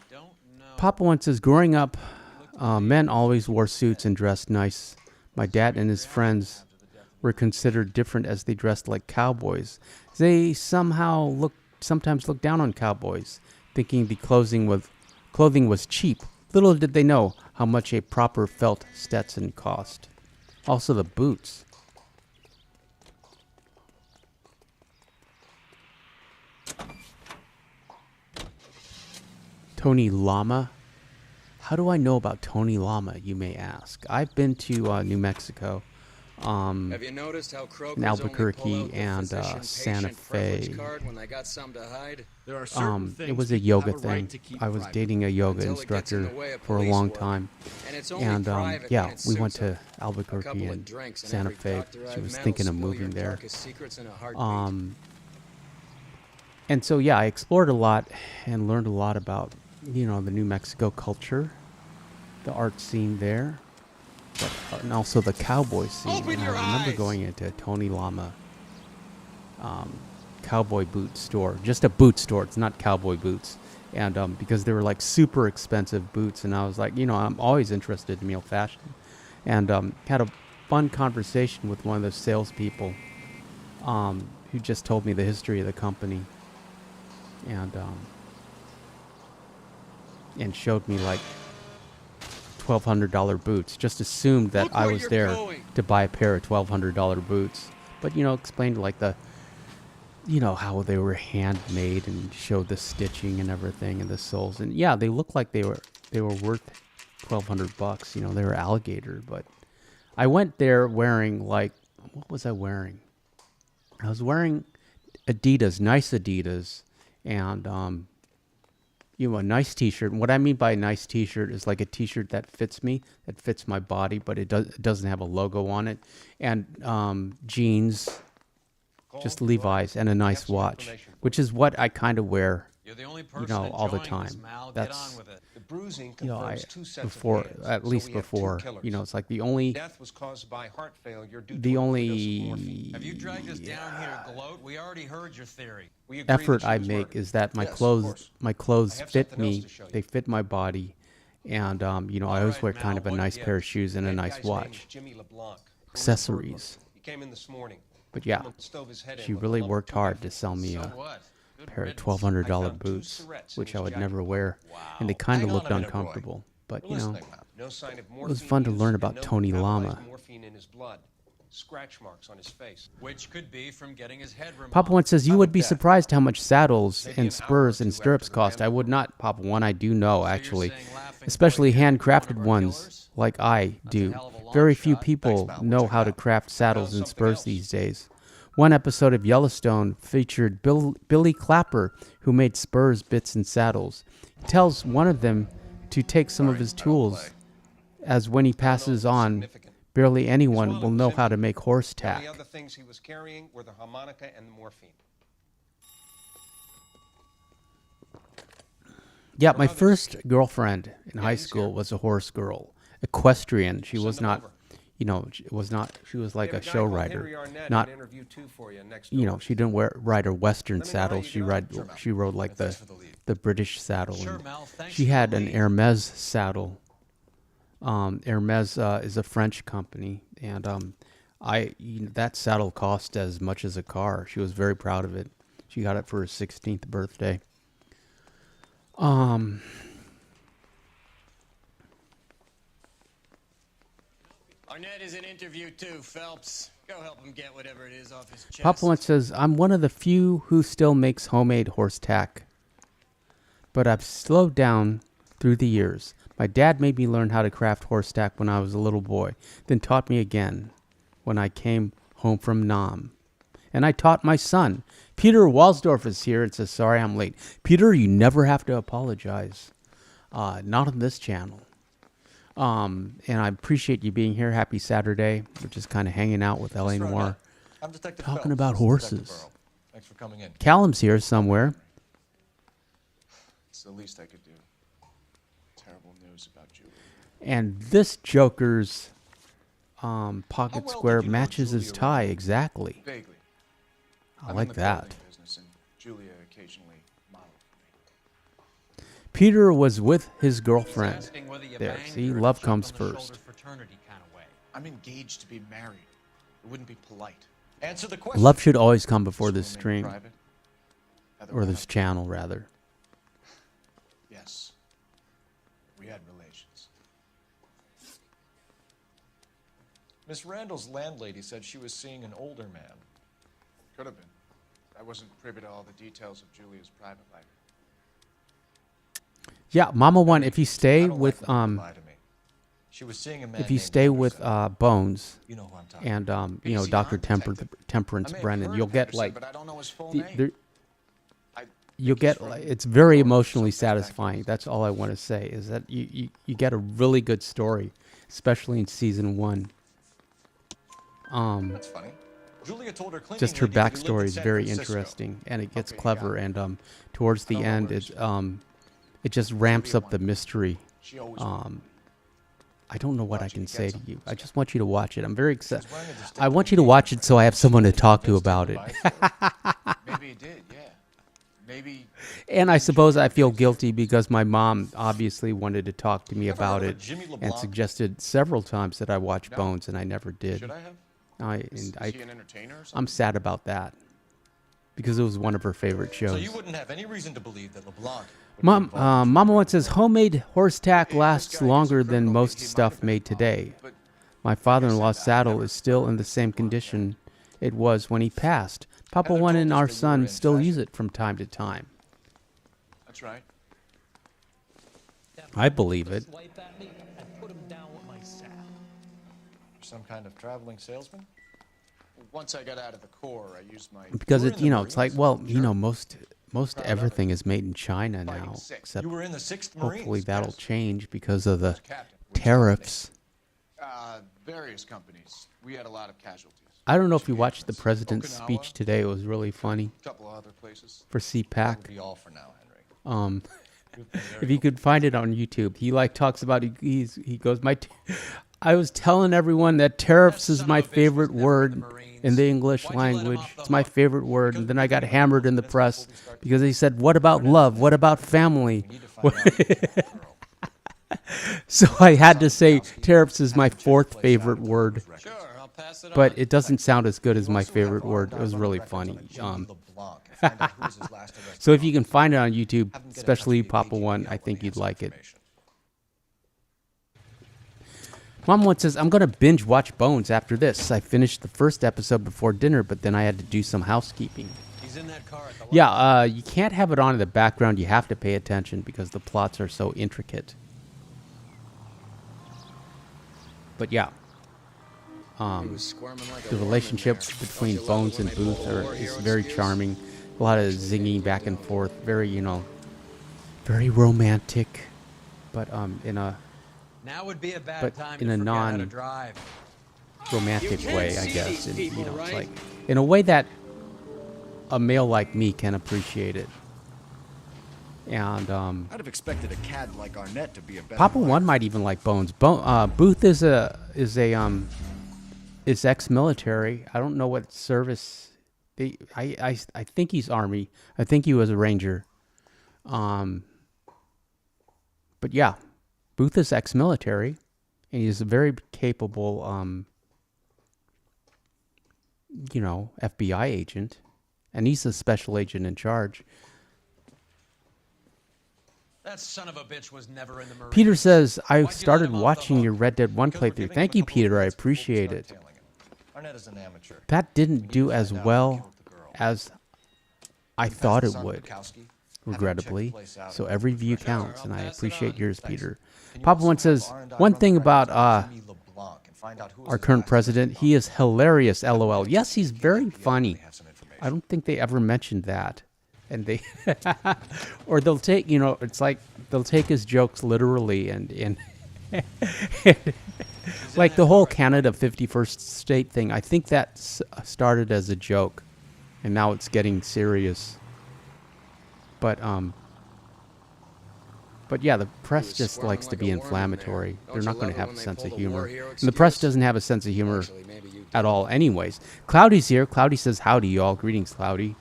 Don't know. Papa once says, growing up, men always wore suits and dressed nice. My dad and his friends were considered different as they dressed like cowboys. They sometimes looked down on cowboys, thinking the clothing was cheap. Little did they know how much a proper felt Stetson cost. Also the boots. Tony Lama. How do I know about Tony Lama, you may ask? I've been to New Mexico, Have you noticed how Krokers in Albuquerque only pull out the and physician Santa patient privilege Fe. card when they got something to hide? There are certain It things was a people yoga have a right thing. to keep I was private. dating a yoga Until it gets in instructor the way of for a police long work. time. And it's only And private yeah, when it we suits went to them. A Albuquerque couple of and drinks and Santa every Fe. doctor She I've was met thinking will of spill moving your there. darkest secrets in a heartbeat. And so yeah, I explored a lot and learned a lot about, you know, the New Mexico culture, the art scene there, and also the cowboy scene. Open And your I remember eyes! going into Tony Lama cowboy boot store, just a boot store. It's not cowboy boots, and because they were like super expensive boots, and I was like, you know, I'm always interested in fashion, and had a fun conversation with one of the salespeople, who just told me the history of the company, and showed me like $1,200 boots. Just assumed that Look I where was you're there going. to buy a pair of $1,200 boots. But, you know, explained like how they were handmade and showed the stitching and everything and the soles. And yeah, they looked like they were worth $1,200. You know, they were alligator. But I went there wearing what was I wearing? I was wearing Adidas, nice Adidas, and a nice t-shirt. And what I mean by a nice t-shirt is like a t-shirt that fits me, that fits my body, but it doesn't have a logo on it, and jeans, just Levi's, and a nice watch, which is what I kind of wear, You're the only person all the enjoying this, time. Mal. Get That's on with it. The bruising you know, confirms two sets before, of hands, at so least we have two before, killers. it's like the only, Death was caused by heart failure due the to only overdose of morphine. Have you dragged us down here to gloat? We already heard your theory. We agree effort that she I was make murdered. is that my Yes, of clothes course. I have fit something else me, to show you. they fit my body, and I always right, wear kind Mal, of a what nice pair of gives? shoes and a That nice guy's name is watch. Jimmy LeBlanc. Accessories. He came in this morning. But yeah, Stove his head in she with a really lump worked of hard tooth. to sell me So a what? Good pair of riddance. $1,200 I found 2 boots, Surrettes in which his I would jacket never pocket. wear, and they Wow. kind of Hang on looked a minute, Roy. uncomfortable. But We're you know, listening now. No sign of it was morphine fun to use learn and about no Tony metabolized Lama. morphine in his blood. Scratch marks on his face. Which could be from getting his head removed. Papa One says, you How would about be that? surprised how much saddles Maybe and an spurs hour or and two stirrups after the cost. I would vandal not, Papa One. I do know, So you're actually. saying Laughing Especially Boy can't be one handcrafted of our ones killers? like I That's a do. hell of a long Very few shot. people Thanks, pal. know We'll how to check it out. craft saddles and something spurs else. these days. One episode of Yellowstone featured Billy Clapper, who made spurs, bits, and saddles. He tells one of them to take some of his tools, as when he passes on, Significant. barely anyone wallet will was know how empty. to make horse The only tack. other things he was carrying were the harmonica and the morphine. Yeah, my first girlfriend in high school was a horse girl, equestrian. She was Send him not, over. you know, she was not. She was like We a have guy show called rider, Henry Arnett not, in interview 2 for you next you door. know, she didn't ride a Western Let me know how saddle. you She get on. she rode like Thanks for the lead. the British saddle. Sure, and Mel. Thanks she for the had an lead. Hermes saddle. Hermes is a French company, and that saddle cost as much as a car. She was very proud of it. She got it for her 16th birthday. Arnett is in interview too, Phelps. Go help him get whatever it is off his chest. Papa One says, I'm one of the few who still makes homemade horse tack. But I've slowed down through the years. My dad made me learn how to craft horse tack when I was a little boy, then taught me again when I came home from Nam. And I taught my son. Peter Walsdorf is here and says, sorry I'm late. Peter, you never have to apologize. Not on this channel. And I appreciate you being here. Happy Saturday. We're just kind of hanging out with L.A. Mr. Noir. Arnett, I'm Detective Talking Phelps. about This is Detective horses. Burrow. Thanks for coming in. Callum's here somewhere. It's the least I could do. Terrible news about Julie. And this Joker's pocket well square did you know matches his Julia tie Roberts? exactly. Vaguely. I I'm like in the that. clothing business, and Julia occasionally modeled for me. Peter was with his girlfriend. Asking whether you There, banged see, her in love a comes jump-on-the-shoulder first. fraternity kind of way. I'm engaged to be married. It wouldn't be polite. Answer the question. Love should always come before this Swimming stream, private? Heather or this Webb? channel, rather. Yes. We had relations. Miss Randall's landlady said she was seeing an older man. Could have been. I wasn't privy to all the details of Julia's private life. Yeah, Mama One, if you I stay don't with let them lie to me. She was seeing a man if you named stay with Henderson. Bones You know who I'm talking and Is he Dr. on, Detective? Temperance I may have Brennan, heard you'll of get Henderson, like but I don't know his full the- name. there- I you'll think get he's like, from it's very Florida or emotionally something back satisfying. east. That's all I want to say is that you get a really good story, especially in season 1. That's funny. Julia told her cleaning Just her lady that he lived backstory in is San very Francisco. interesting, and it gets Okay, you clever. got it. And towards the don't know end, where it just ramps Julia up the wanted. mystery. She always wanted. I don't know what I Thought you can could get say to something you. from I just want you to watch it. I'm very excited. She's wearing a I distinctive want you to watch it so I have someone to talk to about it. Maybe he did, yeah. Maybe. And I suppose I feel guilty because my mom obviously wanted to talk to me Ever about heard of a it Jimmy and LeBlanc? suggested several times that I watch No. Bones, and I never did. Should I have? Is I he an entertainer or something? I'm sad about that because it was one of her favorite shows. So you wouldn't have any reason to believe that LeBlanc would be Mom, involved in Mama Julia One says homemade horse tack Hey, this lasts guy is longer a than criminal. most He might stuff have been made today. involved, but My father-in-law's that, I saddle never is still in the heard same of LeBlanc. condition it was when he passed. Papa Heather One told and us our that you were son in still fashion. use it from time to time. That's right. I believe it. Swipe at me and put him down with my sack. You're some kind of traveling salesman? Once I got out of the Corps, I used my. Because You were it, in you the know, it's like, Marines? well, you Sure. know, most Proud of everything is made in China Fighting now, sick. except You were in the 6th Marines. hopefully that'll yes. change because of the Captain. Which tariffs. Various companies. We had a lot of casualties. I don't know if you watched the president's Okinawa. speech today. It was really funny A couple of other places. for That CPAC. would be all for now, Henry. You've been very If you could find it on YouTube, he like talks about he goes I was telling everyone that tariffs is my favorite word in the English language. It's my favorite word, and then I got hammered in the press because they said, "What about love? What about family?" We need to find out if it's a girl. So I had to say tariffs is my 4th favorite word. Sure, I'll pass pass it on. but it doesn't sound as good as my favorite word. It was really funny. So if you can find it on YouTube, especially Papa One, I think you'd like it. Mom once says, I'm going to binge watch Bones after this. I finished the first episode before dinner, but then I had to do some housekeeping. He's in that car at the Yeah, you can't have it on in the background. You have to pay attention because the plots are so intricate. But yeah. The relationship between Bones and Booth is very charming. A lot of zinging back and forth. Very, very romantic. But in a... Now would be a bad but time in to a forget how to non-romantic drive. way, I guess. And, it's like in a way that a male like me can appreciate it. And I'd have expected a cad like Arnett to be a better Papa One might even like Bones. Booth is ex-military. I don't know what service. I think he's Army. I think he was a Ranger. But yeah. Booth is ex-military, and he's a very capable, FBI agent, and he's the special agent in charge. That son of a bitch was never in the Marines. Peter says, I started watching your Red Dead 1 playthrough. Thank you, Peter. I appreciate it. That didn't do as well as I thought it would, regrettably. So every view counts, and I appreciate yours, Peter. Papa One says, one thing about our current president, he is hilarious, LOL. Yes, he's very funny. I don't think they ever mentioned that. And they, or they'll take, it's like they'll take his jokes literally and like the whole Canada 51st state thing. I think that started as a joke, and now it's getting serious. But yeah, the press just likes to be inflammatory. They're not going to have a sense of humor. And the press doesn't have a sense of humor at all anyways. Cloudy's here. Cloudy says, howdy, y'all. Greetings, Cloudy.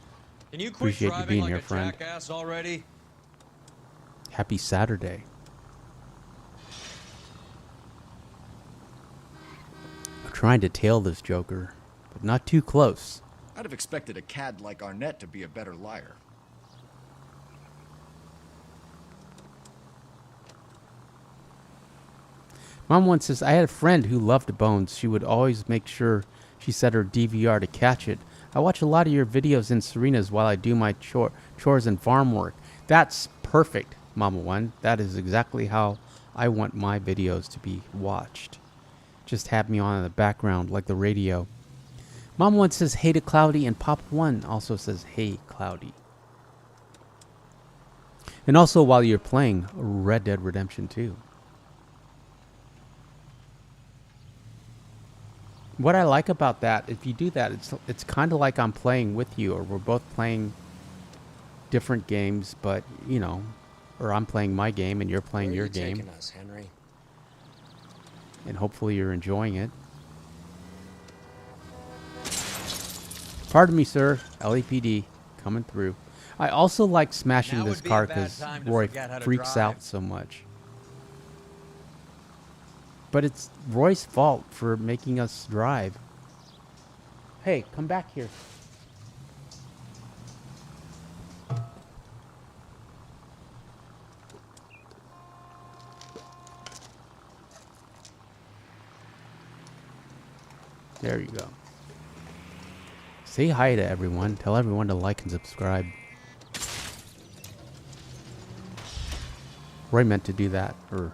Can you quit Appreciate you being like here, a friend. jackass already? Happy Saturday. I'm trying to tail this Joker, but not too close. I'd have expected a cad like Arnett to be a better liar. Mom once says, I had a friend who loved Bones. She would always make sure she set her DVR to catch it. I watch a lot of your videos in Serena's while I do my chores and farm work. That's perfect, Mama One. That is exactly how I want my videos to be watched. Just have me on in the background like the radio. Mom One says, hey to Cloudy, and Papa One also says, hey, Cloudy. And also while you're playing Red Dead Redemption 2. What I like about that, if you do that, it's kind of like I'm playing with you, or we're both playing different games, but, or I'm playing my game and you're playing your game. Taking us, Henry? And hopefully you're enjoying it. Pardon me, sir. LAPD coming through. I also like smashing this car because Roy freaks out so much. But it's Roy's fault for making us drive. Hey, come back here. There you go. Say hi to everyone. Tell everyone to like and subscribe. Roy meant to do that, or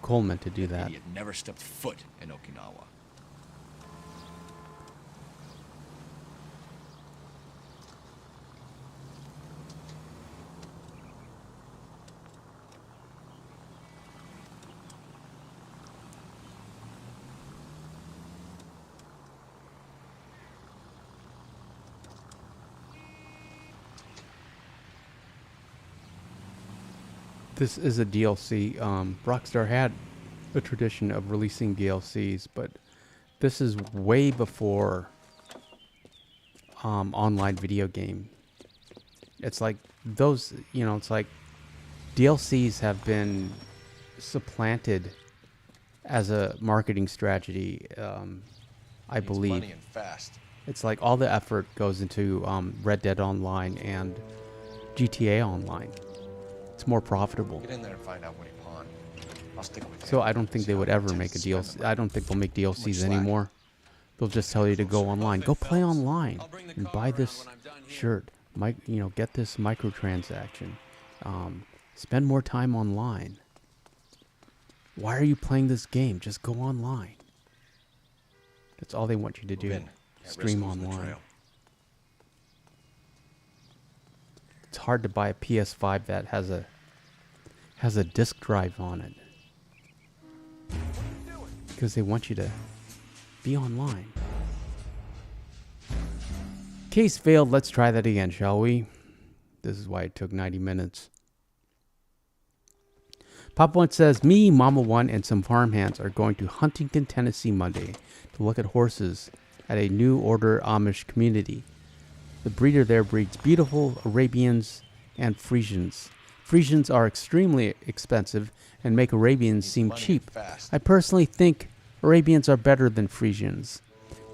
Cole meant to do that. Idiot never stepped foot in Okinawa. This is a DLC. Rockstar had a tradition of releasing DLCs, but this is way before online video game. It's like those, it's like DLCs have been supplanted as a marketing strategy I Needs believe. money and fast. It's like all the effort goes into Red Dead Online and GTA Online. It's more profitable. Get in there and find out what he pawned. I'll stick with him. So I don't think See they how would he ever intends make to a spend the DLC. money. I don't think they'll make Too much DLCs slack. anymore. They'll just tell you to go online. Go play Phelps. online I'll bring the and car buy around this when I'm done here. shirt. Get this microtransaction. Spend more time online. Why are you playing this game? Just go online. That's all they want you to do. Move in. Can't risk Stream losing the online. trail. It's hard to buy a PS5 that has a disk drive on it. Because they want you to be online. Case failed. Let's try that again, shall we? This is why it took 90 minutes. Papa One says, me, Mama One, and some farmhands are going to Huntington, Tennessee Monday to look at horses at a New Order Amish community. The breeder there breeds beautiful Arabians and Friesians. Friesians are extremely expensive and make Arabians seem cheap. I personally think Arabians are better than Friesians.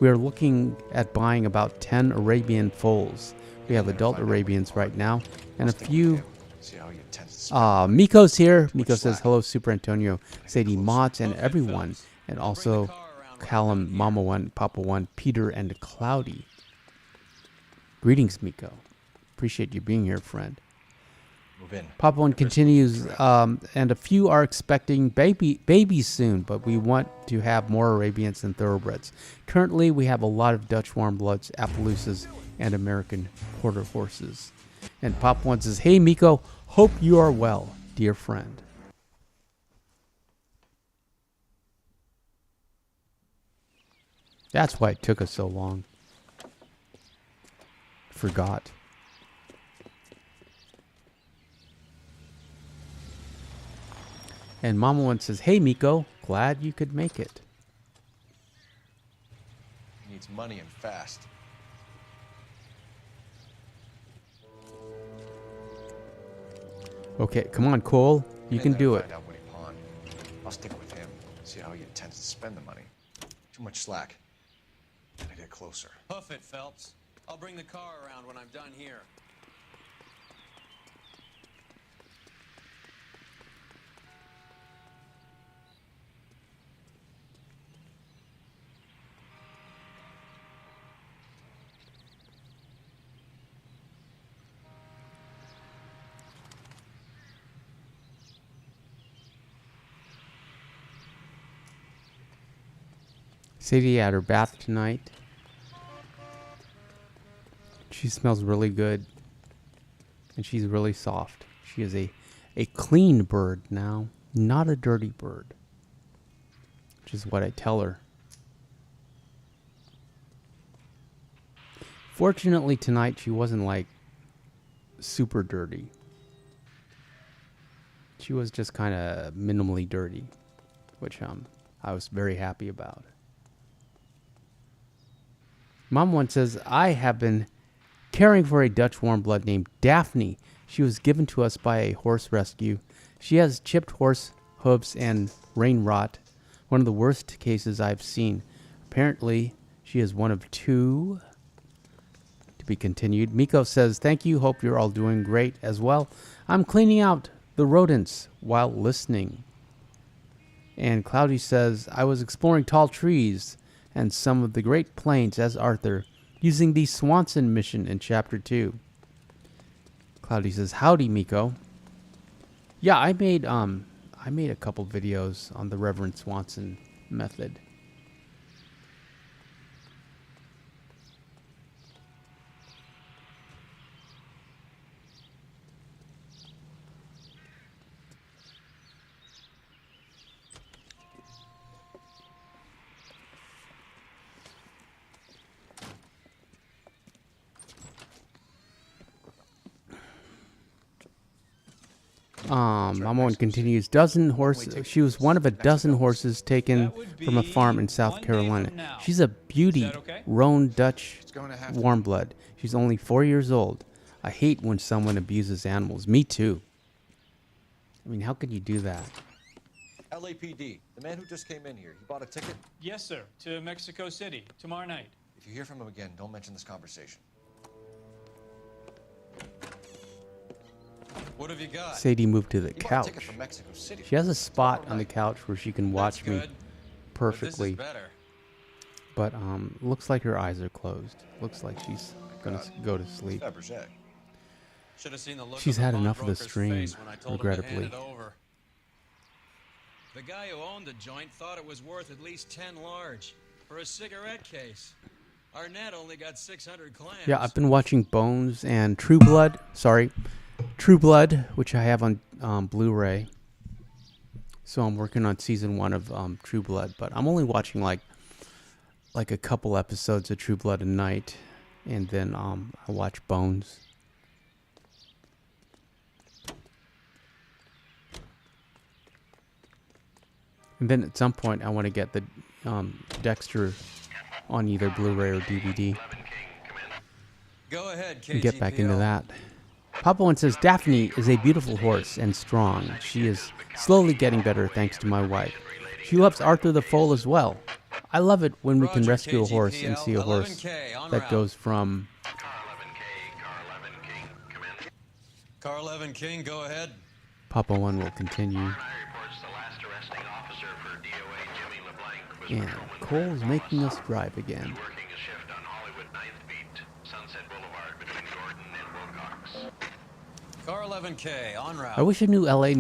We are looking at buying about 10 Arabian foals. We have adult Arabians right now and a few. See how he intends to spend Miko's here. Miko says hello, Super Antonio, Sadie Mott, and everyone, and also Callum, Mama One, Papa One, Peter, and Cloudy. Greetings, Miko. Appreciate you being here, friend. Move in. Papa One continues, and a few are expecting babies soon, but we want to have more Arabians than thoroughbreds. Currently, we have a lot of Dutch warm bloods, Appaloosas, and American quarter horses. And Papa One says, hey, Miko, hope you are well, dear friend. That's why it took us so long. Forgot. And Mama One says, hey, Miko, glad you could make it. He needs money and fast. Okay, come on, Cole. You Get can in there do and it. find out what he pawned. I'll stick with him. See how he intends to spend the money. Too much slack. Gotta get closer. Hoof it, Phelps. I'll bring the car around when I'm done here. Sadie had her bath tonight. She smells really good. And she's really soft. She is a clean bird now, not a dirty bird. Which is what I tell her. Fortunately tonight she wasn't like super dirty. She was just kind of minimally dirty, which I was very happy about. Mom One says, I have been caring for a Dutch warm blood named Daphne. She was given to us by a horse rescue. She has chipped horse hooves and rain rot, one of the worst cases I've seen. Apparently, she is one of two. To be continued. Miko says, thank you. Hope you're all doing great as well. I'm cleaning out the rodents while listening. And Cloudy says, I was exploring tall trees and some of the Great Plains as Arthur, using the Swanson mission in Chapter 2. Cloudy says, howdy, Miko. Yeah, I made a couple videos on the Reverend Swanson method. Mama One continues, she was one of a dozen horses taken from a farm in South Carolina. She's a beauty, roan Dutch warm blood. She's only 4 years old. I hate when someone abuses animals. Me too. I mean, how could you do that? LAPD, the man who just came in here, he bought a ticket? Yes, sir. To Mexico City, tomorrow night. If you hear from him again, don't mention this conversation. What have you got? Sadie moved to the He bought a couch. ticket from Mexico City. She has a spot on the couch where she can watch me Good. perfectly. But this is better. But looks like her eyes are closed. Looks like she's gonna go to sleep. Fabergé. Should have seen the look She's of the had enough of the pawnbroker's stream, face when I told him to hand regrettably. it over. The guy who owned the joint thought it was worth at least 10 large for a cigarette case. Arnett only got 600 clams. Yeah, I've been watching Bones and True Blood. Sorry, True Blood, which I have on Blu-ray. So I'm working on season 1 of True Blood, but I'm only watching like a couple episodes of True Blood a night, and then I watch Bones. And then at some point I want to get the Dexter on either Blu-ray or DVD. Go ahead, And get back into KGPL. that. Papa One says, Daphne is a beautiful horse and strong. She is slowly getting better thanks to my wife. She loves Arthur the Foal as well. I love it when we can Roger, rescue a horse and KGPL, see a horse 11K, en that route. goes from... Car 11 King, go ahead. Papa One will continue. And Cole's making us drive again. Car 11K, en route. I wish I knew LA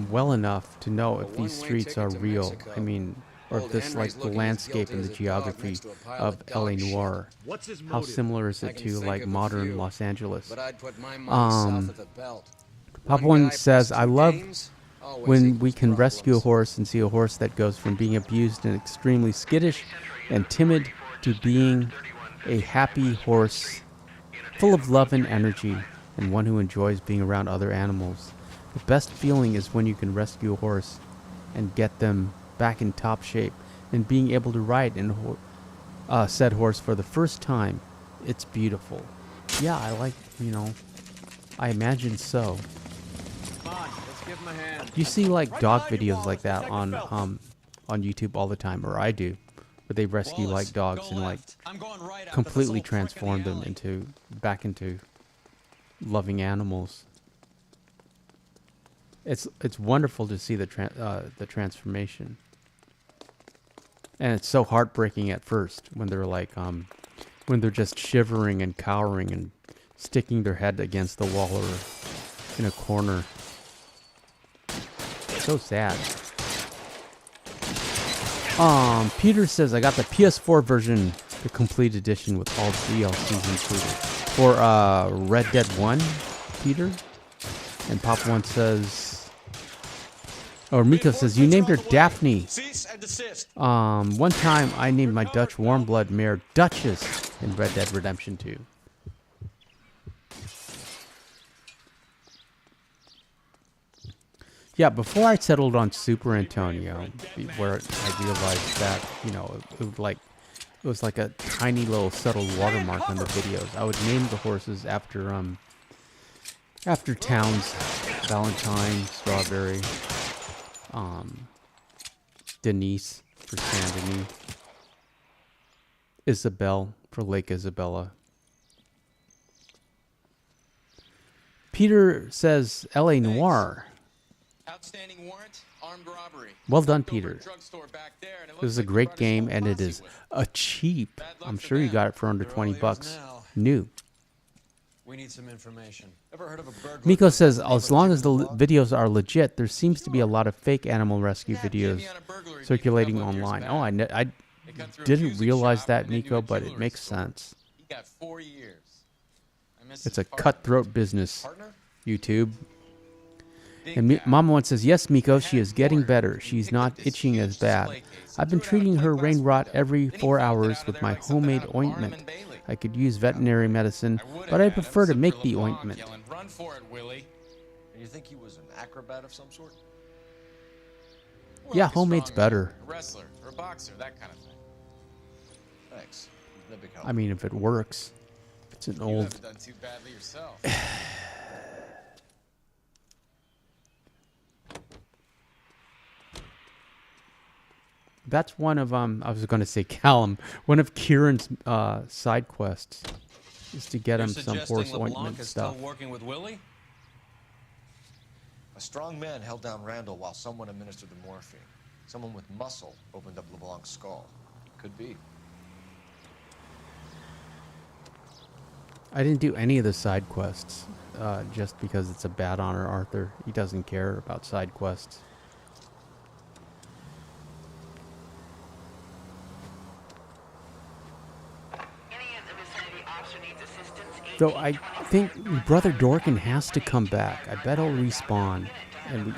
well enough to know if these streets are real. I mean, or if this, like, the landscape and the geography of LA Noire. How similar is it to, like, modern Los Angeles? But I'd put my money south Um, of the belt. Papa One guy One says, plus I two love games always when we equals can rescue a problems. horse and see a horse that goes from being abused and extremely skittish and timid to being a happy horse full of love and energy and one who enjoys being around other animals. The best feeling is when you can rescue a horse and get them back in top shape and being able to ride in said horse for the first time. It's beautiful. Yeah, I like, I imagine so. Come on, let's give him a hand. You see like dog behind you, videos like Wallace, that on YouTube all the time, or I do, where they rescue Wallace, like dogs go and like left. I'm going right after completely this old prick in the transform them alley. back into loving animals. It's wonderful to see the transformation, and it's so heartbreaking at first when they're like when they're just shivering and cowering and sticking their head against the wall or in a corner. So sad. Peter says, I got the PS4 version, the complete edition with all DLCs included. For Red Dead 1, Peter? And Pop One says, or Miko says, you named her Daphne. Cease and desist. One time I named my Dutch warm blood mare Duchess in Red Dead Redemption 2. Yeah, before I settled on Super Antonio, where I realized that, it was like a tiny little subtle watermark on the videos. I would name the horses after towns: Valentine, Strawberry, Denise for Saint Denis, Isabel for Lake Isabella. Peter says L.A. Noire. Outstanding warrant, armed robbery. Well done, Peter. Drugstore back there, and it This looks is a like great you game, brought his and whole it is posse a cheap. Bad luck I'm for sure you them. got it for under They're all 20 ears bucks. now. New. We need some information. Ever heard of a burglar? Miko says, as long as the videos are legit, there seems to be a lot of fake animal rescue Yeah, videos Jimmy on a burglary circulating beat a couple of years online. back. Oh, I They cut through a didn't music realize shop that, and into Miko, a but it jewelry makes store. sense. He got 4 years. I miss It's his a partner. cutthroat business, Partner? YouTube. Big And guy. Mama One says, yes, Miko, Had she is getting water. better. He She's picked not up this itching huge as bad. display case I've been and threw it out treating a her plate rain glass rot window. every Then he 4 vaulted hours out of with there my like something homemade out of Barnum ointment. and Bailey. I could use veterinary medicine, I would've but I had him, prefer to except make for the LeBlanc ointment. yelling, run for it, Willie. And you think he was an acrobat of some sort? Well, Yeah, like a homemade's strongman, better. A wrestler or a boxer, that kind of thing. Thanks. No big help. I mean, if it works. It's an You old... haven't done too badly yourself. That's one of I was going to say Callum. One of Kieran's side quests is to get him some horse ointment is stuff. Still working with Willie? A strong man held down Randall while someone administered the morphine. Someone with muscle opened up LeBlanc's skull. Could be. I didn't do any of the side quests just because it's a bad honor, Arthur. He doesn't care about side quests. Though I think Brother Dorkin has to come back. I bet he'll respawn. And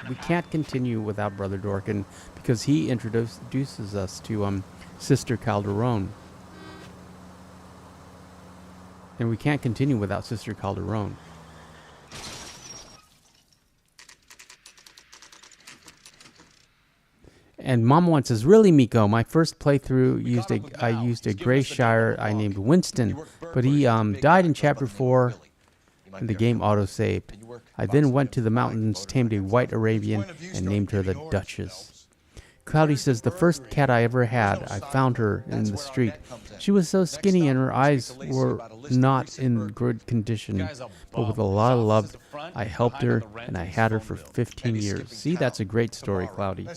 we can't continue without Brother Dorkin because he introduces us to Sister Calderon. And we can't continue without Sister Calderon. And Mom one says, "Really, Miko? My first playthrough I used a Grey Shire I named Winston, but he died in Chapter 4, and the game autosaved. I then went to the mountains, tamed a white Arabian, and named her the Duchess." Cloudy says, "The first cat I ever had, I found her in the street. She was so skinny and her eyes were not in good condition, but with a lot of love, I helped her and I had her for 15 years. See, that's a great story, Cloudy.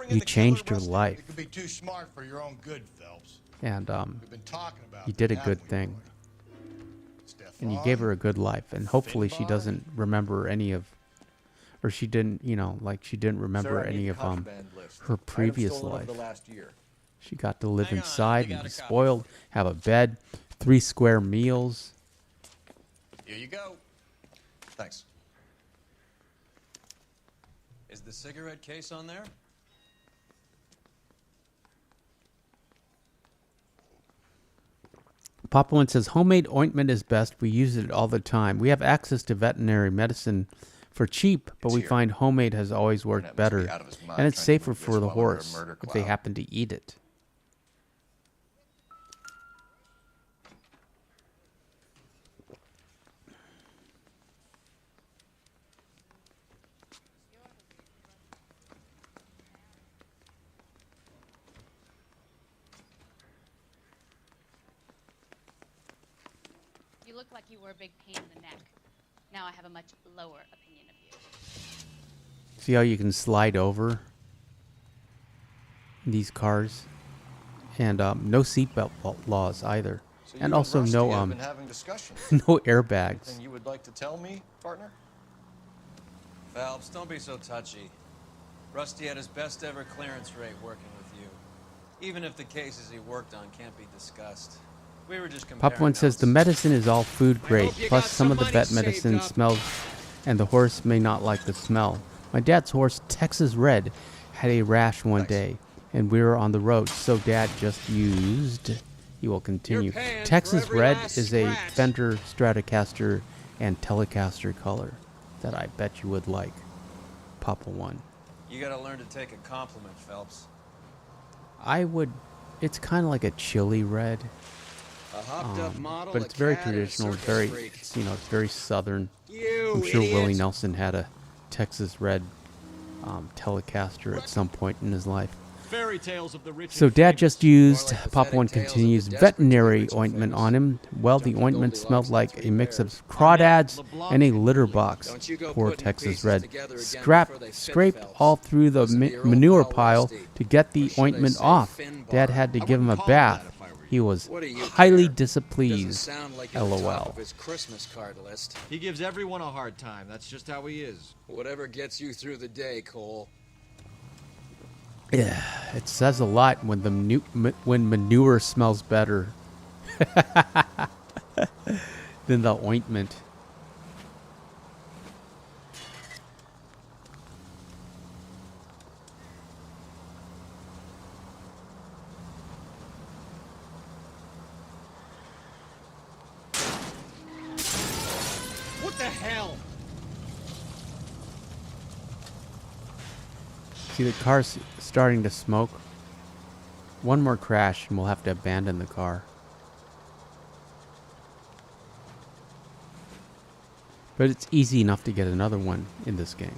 You changed her life. And you did a good thing. And you gave her a good life, and hopefully she doesn't remember any of, or she didn't, she didn't remember any of her previous life. She got to live inside and be spoiled, have a bed, 3 square meals. Here you go. Thanks. Is the cigarette case on there? Papa One says, "Homemade ointment is best. We use it all the time. We have access to veterinary medicine for cheap, but we find homemade has always worked better. And it's safer for the horse if they happen to eat it." You look like you were a big pain in the neck. Now I have a much lower opinion of you. See how you can slide over these cars? And no seatbelt laws either. So and you also and Rusty no have been having discussions. no airbags. Anything you would like to tell me, partner? Phelps, don't be so touchy. Rusty had his best ever clearance rate working with you. Even if the cases he worked on can't be discussed. We were just comparing Papa One says, "The medicine is all food grade, plus some of the vet medicine smells, and the horse may not like the smell. My dad's horse, Texas Red, had a rash one day, and we were on the road, so Dad just used..." He will continue. "Texas Red is a Fender Stratocaster and Telecaster color that I bet you would like." Papa One. You gotta learn to take a compliment, Phelps. I would... It's kind of like a chili red. But it's very traditional. It's very, it's very southern. I'm sure Willie Nelson had a Texas Red Telecaster at some point in his life. Fairy tales of the rich. So Dad just used, Papa One continues, veterinary ointment on him. Well, the ointment smelled like a mix of crawdads and a litter box. Poor Texas Red. Scraped all through the manure pile to get the ointment off. Dad had to give him a bath. He was highly displeased. LOL. His Christmas card list. He gives everyone a hard time. That's just how he is. Whatever gets you through the day, Cole. Yeah, it says a lot when when manure smells better than the ointment. What the hell? See, the car's starting to smoke. One more crash and we'll have to abandon the car. But it's easy enough to get another one in this game.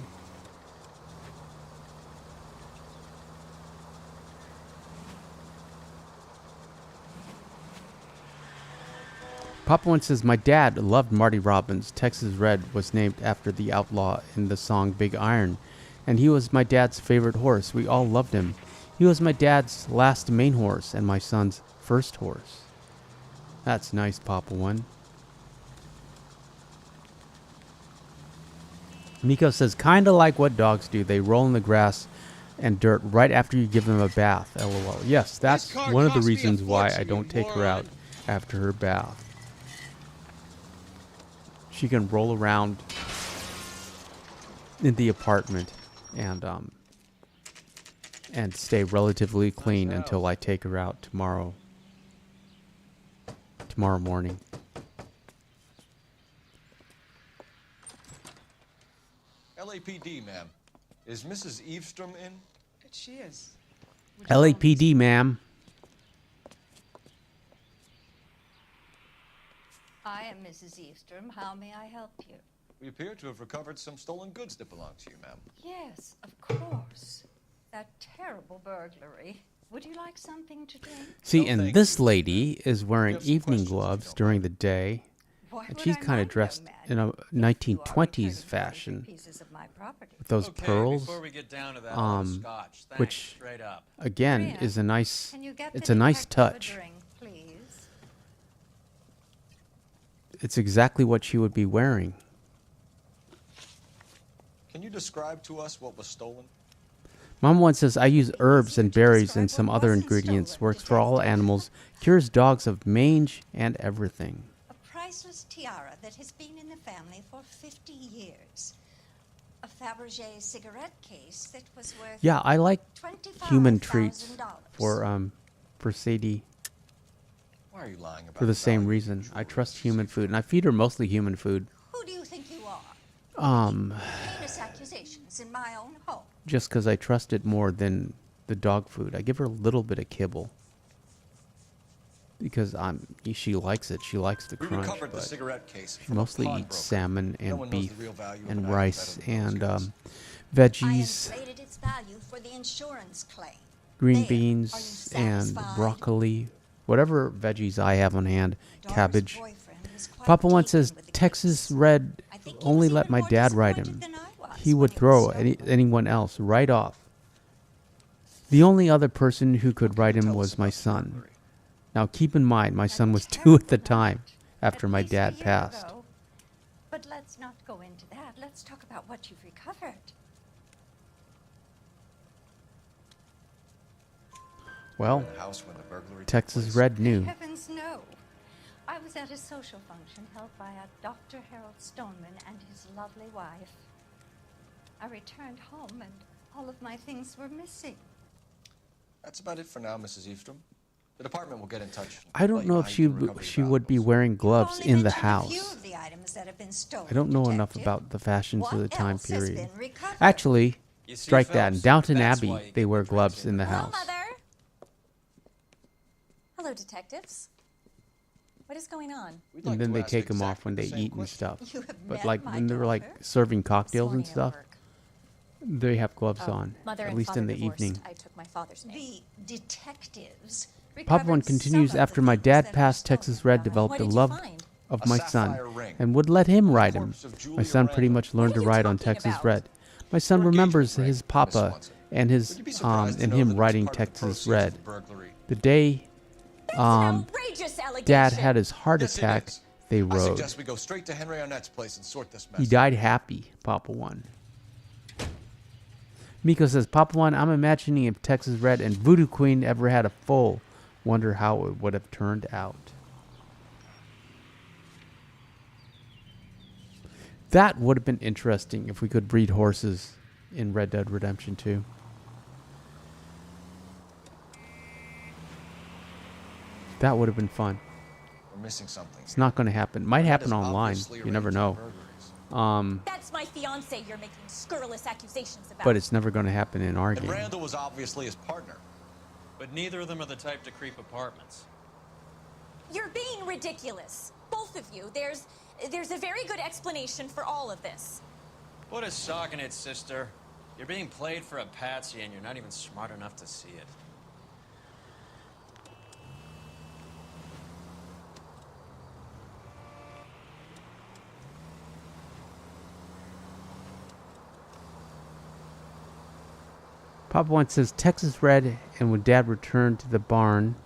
Papa One says, my dad loved Marty Robbins. Texas Red was named after the outlaw in the song Big Iron, and he was my dad's favorite horse. We all loved him. He was my dad's last main horse and my son's first horse. That's nice, Papa One. Miko says, kind of like what dogs do. They roll in the grass and dirt right after you give them a bath. LOL. Yes, that's one of the reasons why I don't take her out after her bath. She can roll around in the apartment and stay relatively clean until I take her out tomorrow morning. LAPD, ma'am. Is Mrs. Eavestrom in? But she is. LAPD, ma'am. I am Mrs. Eavestrom. How may I help you? We appear to have recovered some stolen goods that belong to you, ma'am. Yes, of course. That terrible burglary. Would you like something to drink? See, and this lady is wearing evening gloves during the day, and she's kind of dressed in a 1920s fashion with those pearls, which again is a nice. It's a nice touch. It's exactly what she would be wearing. Can you describe to us what was stolen? Mom once says, I use herbs and berries and some other ingredients. Works for all animals. Cures dogs of mange and everything. A priceless tiara that has been in the family for 50 years. A Fabergé cigarette case that was worth Yeah, I like human treats for Sadie. Why are you lying about For the same reason. I trust human food, and I feed her mostly human food. Who do you think you are? Heinous accusations in my own home. Just because I trust it more than the dog food. I give her a little bit of kibble. Because she likes it. She likes the crunch. The cigarette case she mostly eats salmon and beef and rice and veggies, Its value for the insurance claim. green beans and broccoli. Whatever veggies I have on hand. Cabbage. Papa once says, Texas Red only let my dad ride him. He would throw anyone else right off. The only other person who could ride him was my son. Now keep in mind, my son was 2 at the time after my dad passed. But let's not go into that. Let's talk about what you've recovered. Well, Texas Red knew. Heavens, no. I was at a social function held by a Dr. Harold Stoneman and his lovely wife. I returned home and all of my things were missing. That's about it for now, Mrs. Eavestrom. The department will get in touch. I don't know if she would be wearing gloves in the house. I don't know enough about the fashions of the time period. Actually, strike that. In Downton Abbey, they wear gloves in the house. Mother. Hello, detectives. What is going on? And then they take them off when they eat and stuff. But like when they're like serving cocktails and stuff, they have gloves on, Mother at and least father in the divorced. evening. I took my father's name. The detectives. Papa One continues, after my dad passed, Texas Red developed a love of my son and would let him ride him. My son pretty much learned to ride on Texas Red. My son remembers his papa and his and him riding Texas Red. The day Dad had his heart attack, they I rode. suggest we go straight to Henry Arnett's place and sort this mess. He died happy, Papa One. Miko says, Papa One, I'm imagining if Texas Red and Voodoo Queen ever had a foal. Wonder how it would have turned out. That would have been interesting if we could breed horses in Red Dead Redemption 2. That would have been fun. We're missing something. It's not going to happen. Might happen online. You never know. That's my fiance you're making scurrilous accusations about. But it's never going to happen in our And game. Randall was obviously his partner. But neither of them are the type to creep apartments. You're being ridiculous. Both of you. There's a very good explanation for all of this. Put a sock in it, sister. You're being played for a patsy and you're not even smart enough to see it. Papa One says Texas Red, and when Dad returned to the barn,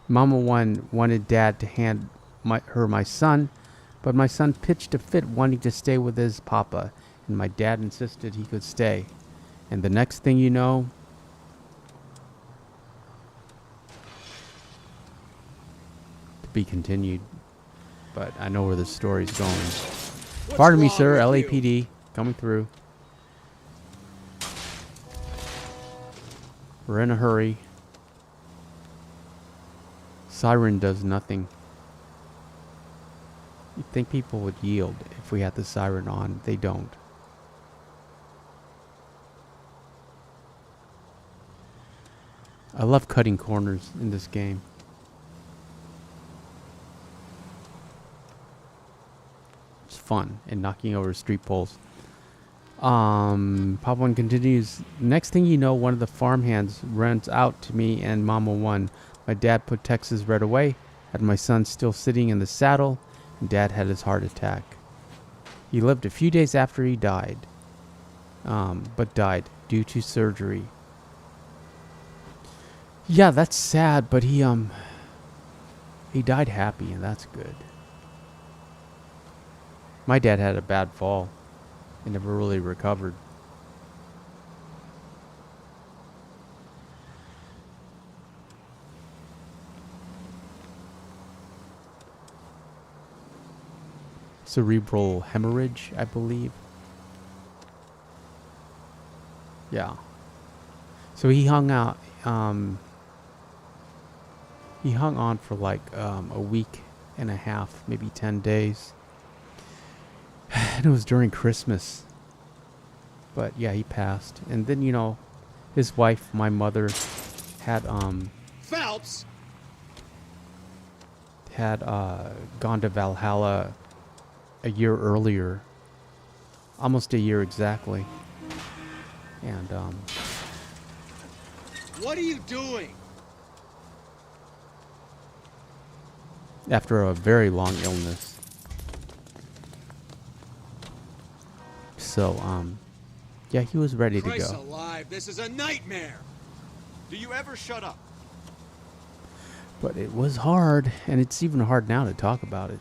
Mama One wanted Dad to hand her my son, but my son pitched a fit wanting to stay with his papa, and my dad insisted he could stay. And the next thing you know, to be continued. But I know where the story's going. Pardon me, sir. LAPD coming through. We're in a hurry. Siren does nothing. You'd think people would yield if we had the siren on. They don't. I love cutting corners in this game. It's fun, and knocking over street poles. Papa One continues. Next thing you know, one of the farmhands runs out to me and Mama One. My dad put Texas Red away, had my son still sitting in the saddle, and Dad had his heart attack. He lived a few days after he died, but died due to surgery. Yeah, that's sad, but he died happy, and that's good. My dad had a bad fall and never really recovered. Cerebral hemorrhage, I believe. Yeah. So he hung out. He hung on for like a week and a half, maybe 10 days. And it was during Christmas. But yeah, he passed. And then, you know, his wife, my mother, had Phelps had gone to Valhalla a year earlier. Almost a year exactly. And what are you doing? After a very long illness. So, yeah, he was ready to Christ go. alive, this is a nightmare. Do you ever shut up? But it was hard, and it's even hard now to talk about it.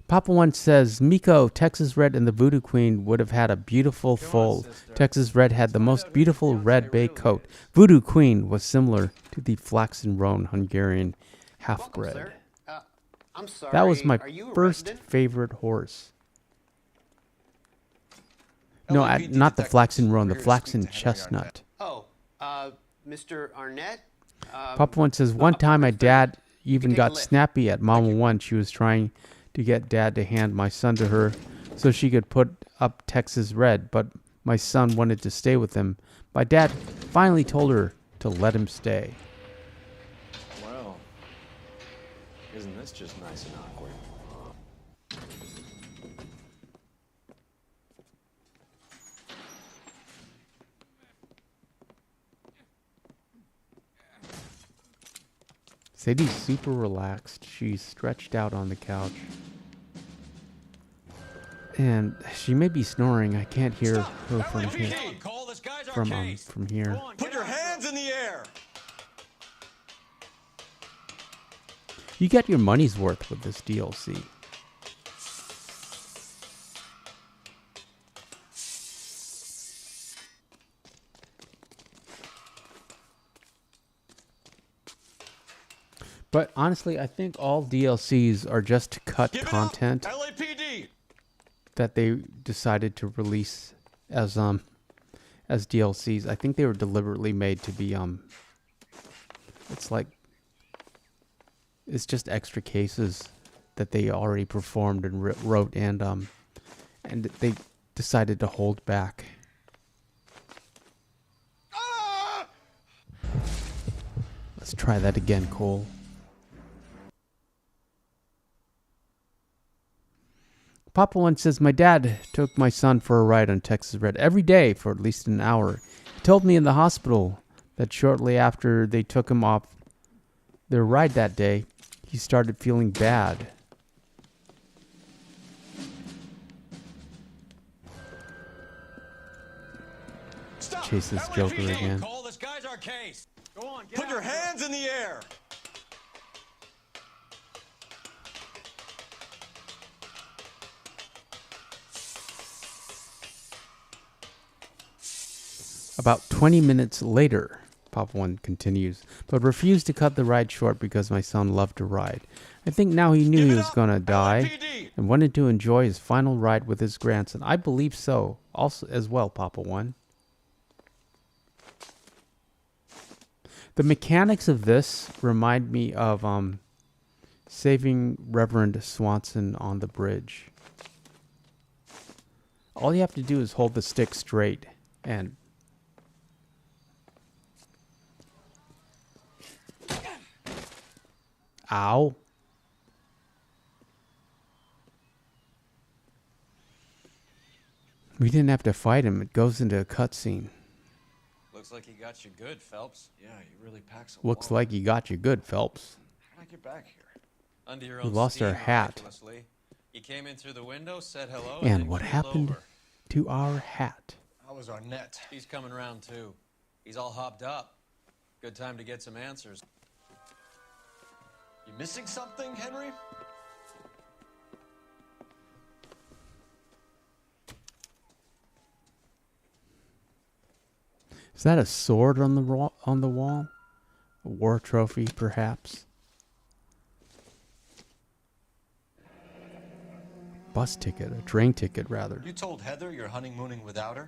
Papa One says, Miko, Texas Red, and the Voodoo Queen would have had a beautiful foal. Texas Red had the most beautiful red bay coat. Voodoo Queen was similar to the flaxen roan Hungarian half-bred. I'm sorry. That was my Are you a first resident? favorite horse. No, not the flaxen roan, the flaxen chestnut. Oh, Mr. Arnett? Papa One says, one time my dad even got snappy at Mama One. She was trying to get Dad to hand my son to her so she could put up Texas Red, but my son wanted to stay with him. My dad finally told her to let him stay. Well, isn't this just nice and awkward? Sadie's super relaxed. She's stretched out on the couch. And she may be snoring. I can't hear her from here. From here. Put your hands in the air. You get your money's worth with this DLC. But honestly, I think all DLCs are just cut content LAPD. that they decided to release as DLCs. I think they were deliberately made to be it's just extra cases that they already performed and wrote and they decided to hold back. Let's try that again, Cole. Papa One says, my dad took my son for a ride on Texas Red every day for at least an hour. He told me in the hospital that shortly after they took him off their ride that day, he started feeling bad. chase this Joker again. Cole, this guy's our case. Go on, get Put out your of here. hands in the air! About 20 minutes later, Papa One continues, but refused to cut the ride short because my son loved to ride. I think now he knew he was going to die and wanted to enjoy his final ride with his grandson. I believe so, also as well, Papa One. The mechanics of this remind me of saving Reverend Swanson on the bridge. All you have to do is hold the stick straight and ow. We didn't have to fight him. It goes into a cutscene. Looks like he got you good, Phelps. Yeah, he really packs a Looks lot. like you got you good, Phelps. How did I get back here? Under your We own lost our steam, hat. miraculously. You came in through the window, said hello, And then what keeled happened over. to our hat? How was Arnett? He's coming around too. He's all hopped up. Good time to get some answers. You missing something, Henry? Is that a sword on the wall? A war trophy, perhaps? Bus ticket, a train ticket, rather. You told Heather you're honeymooning without her?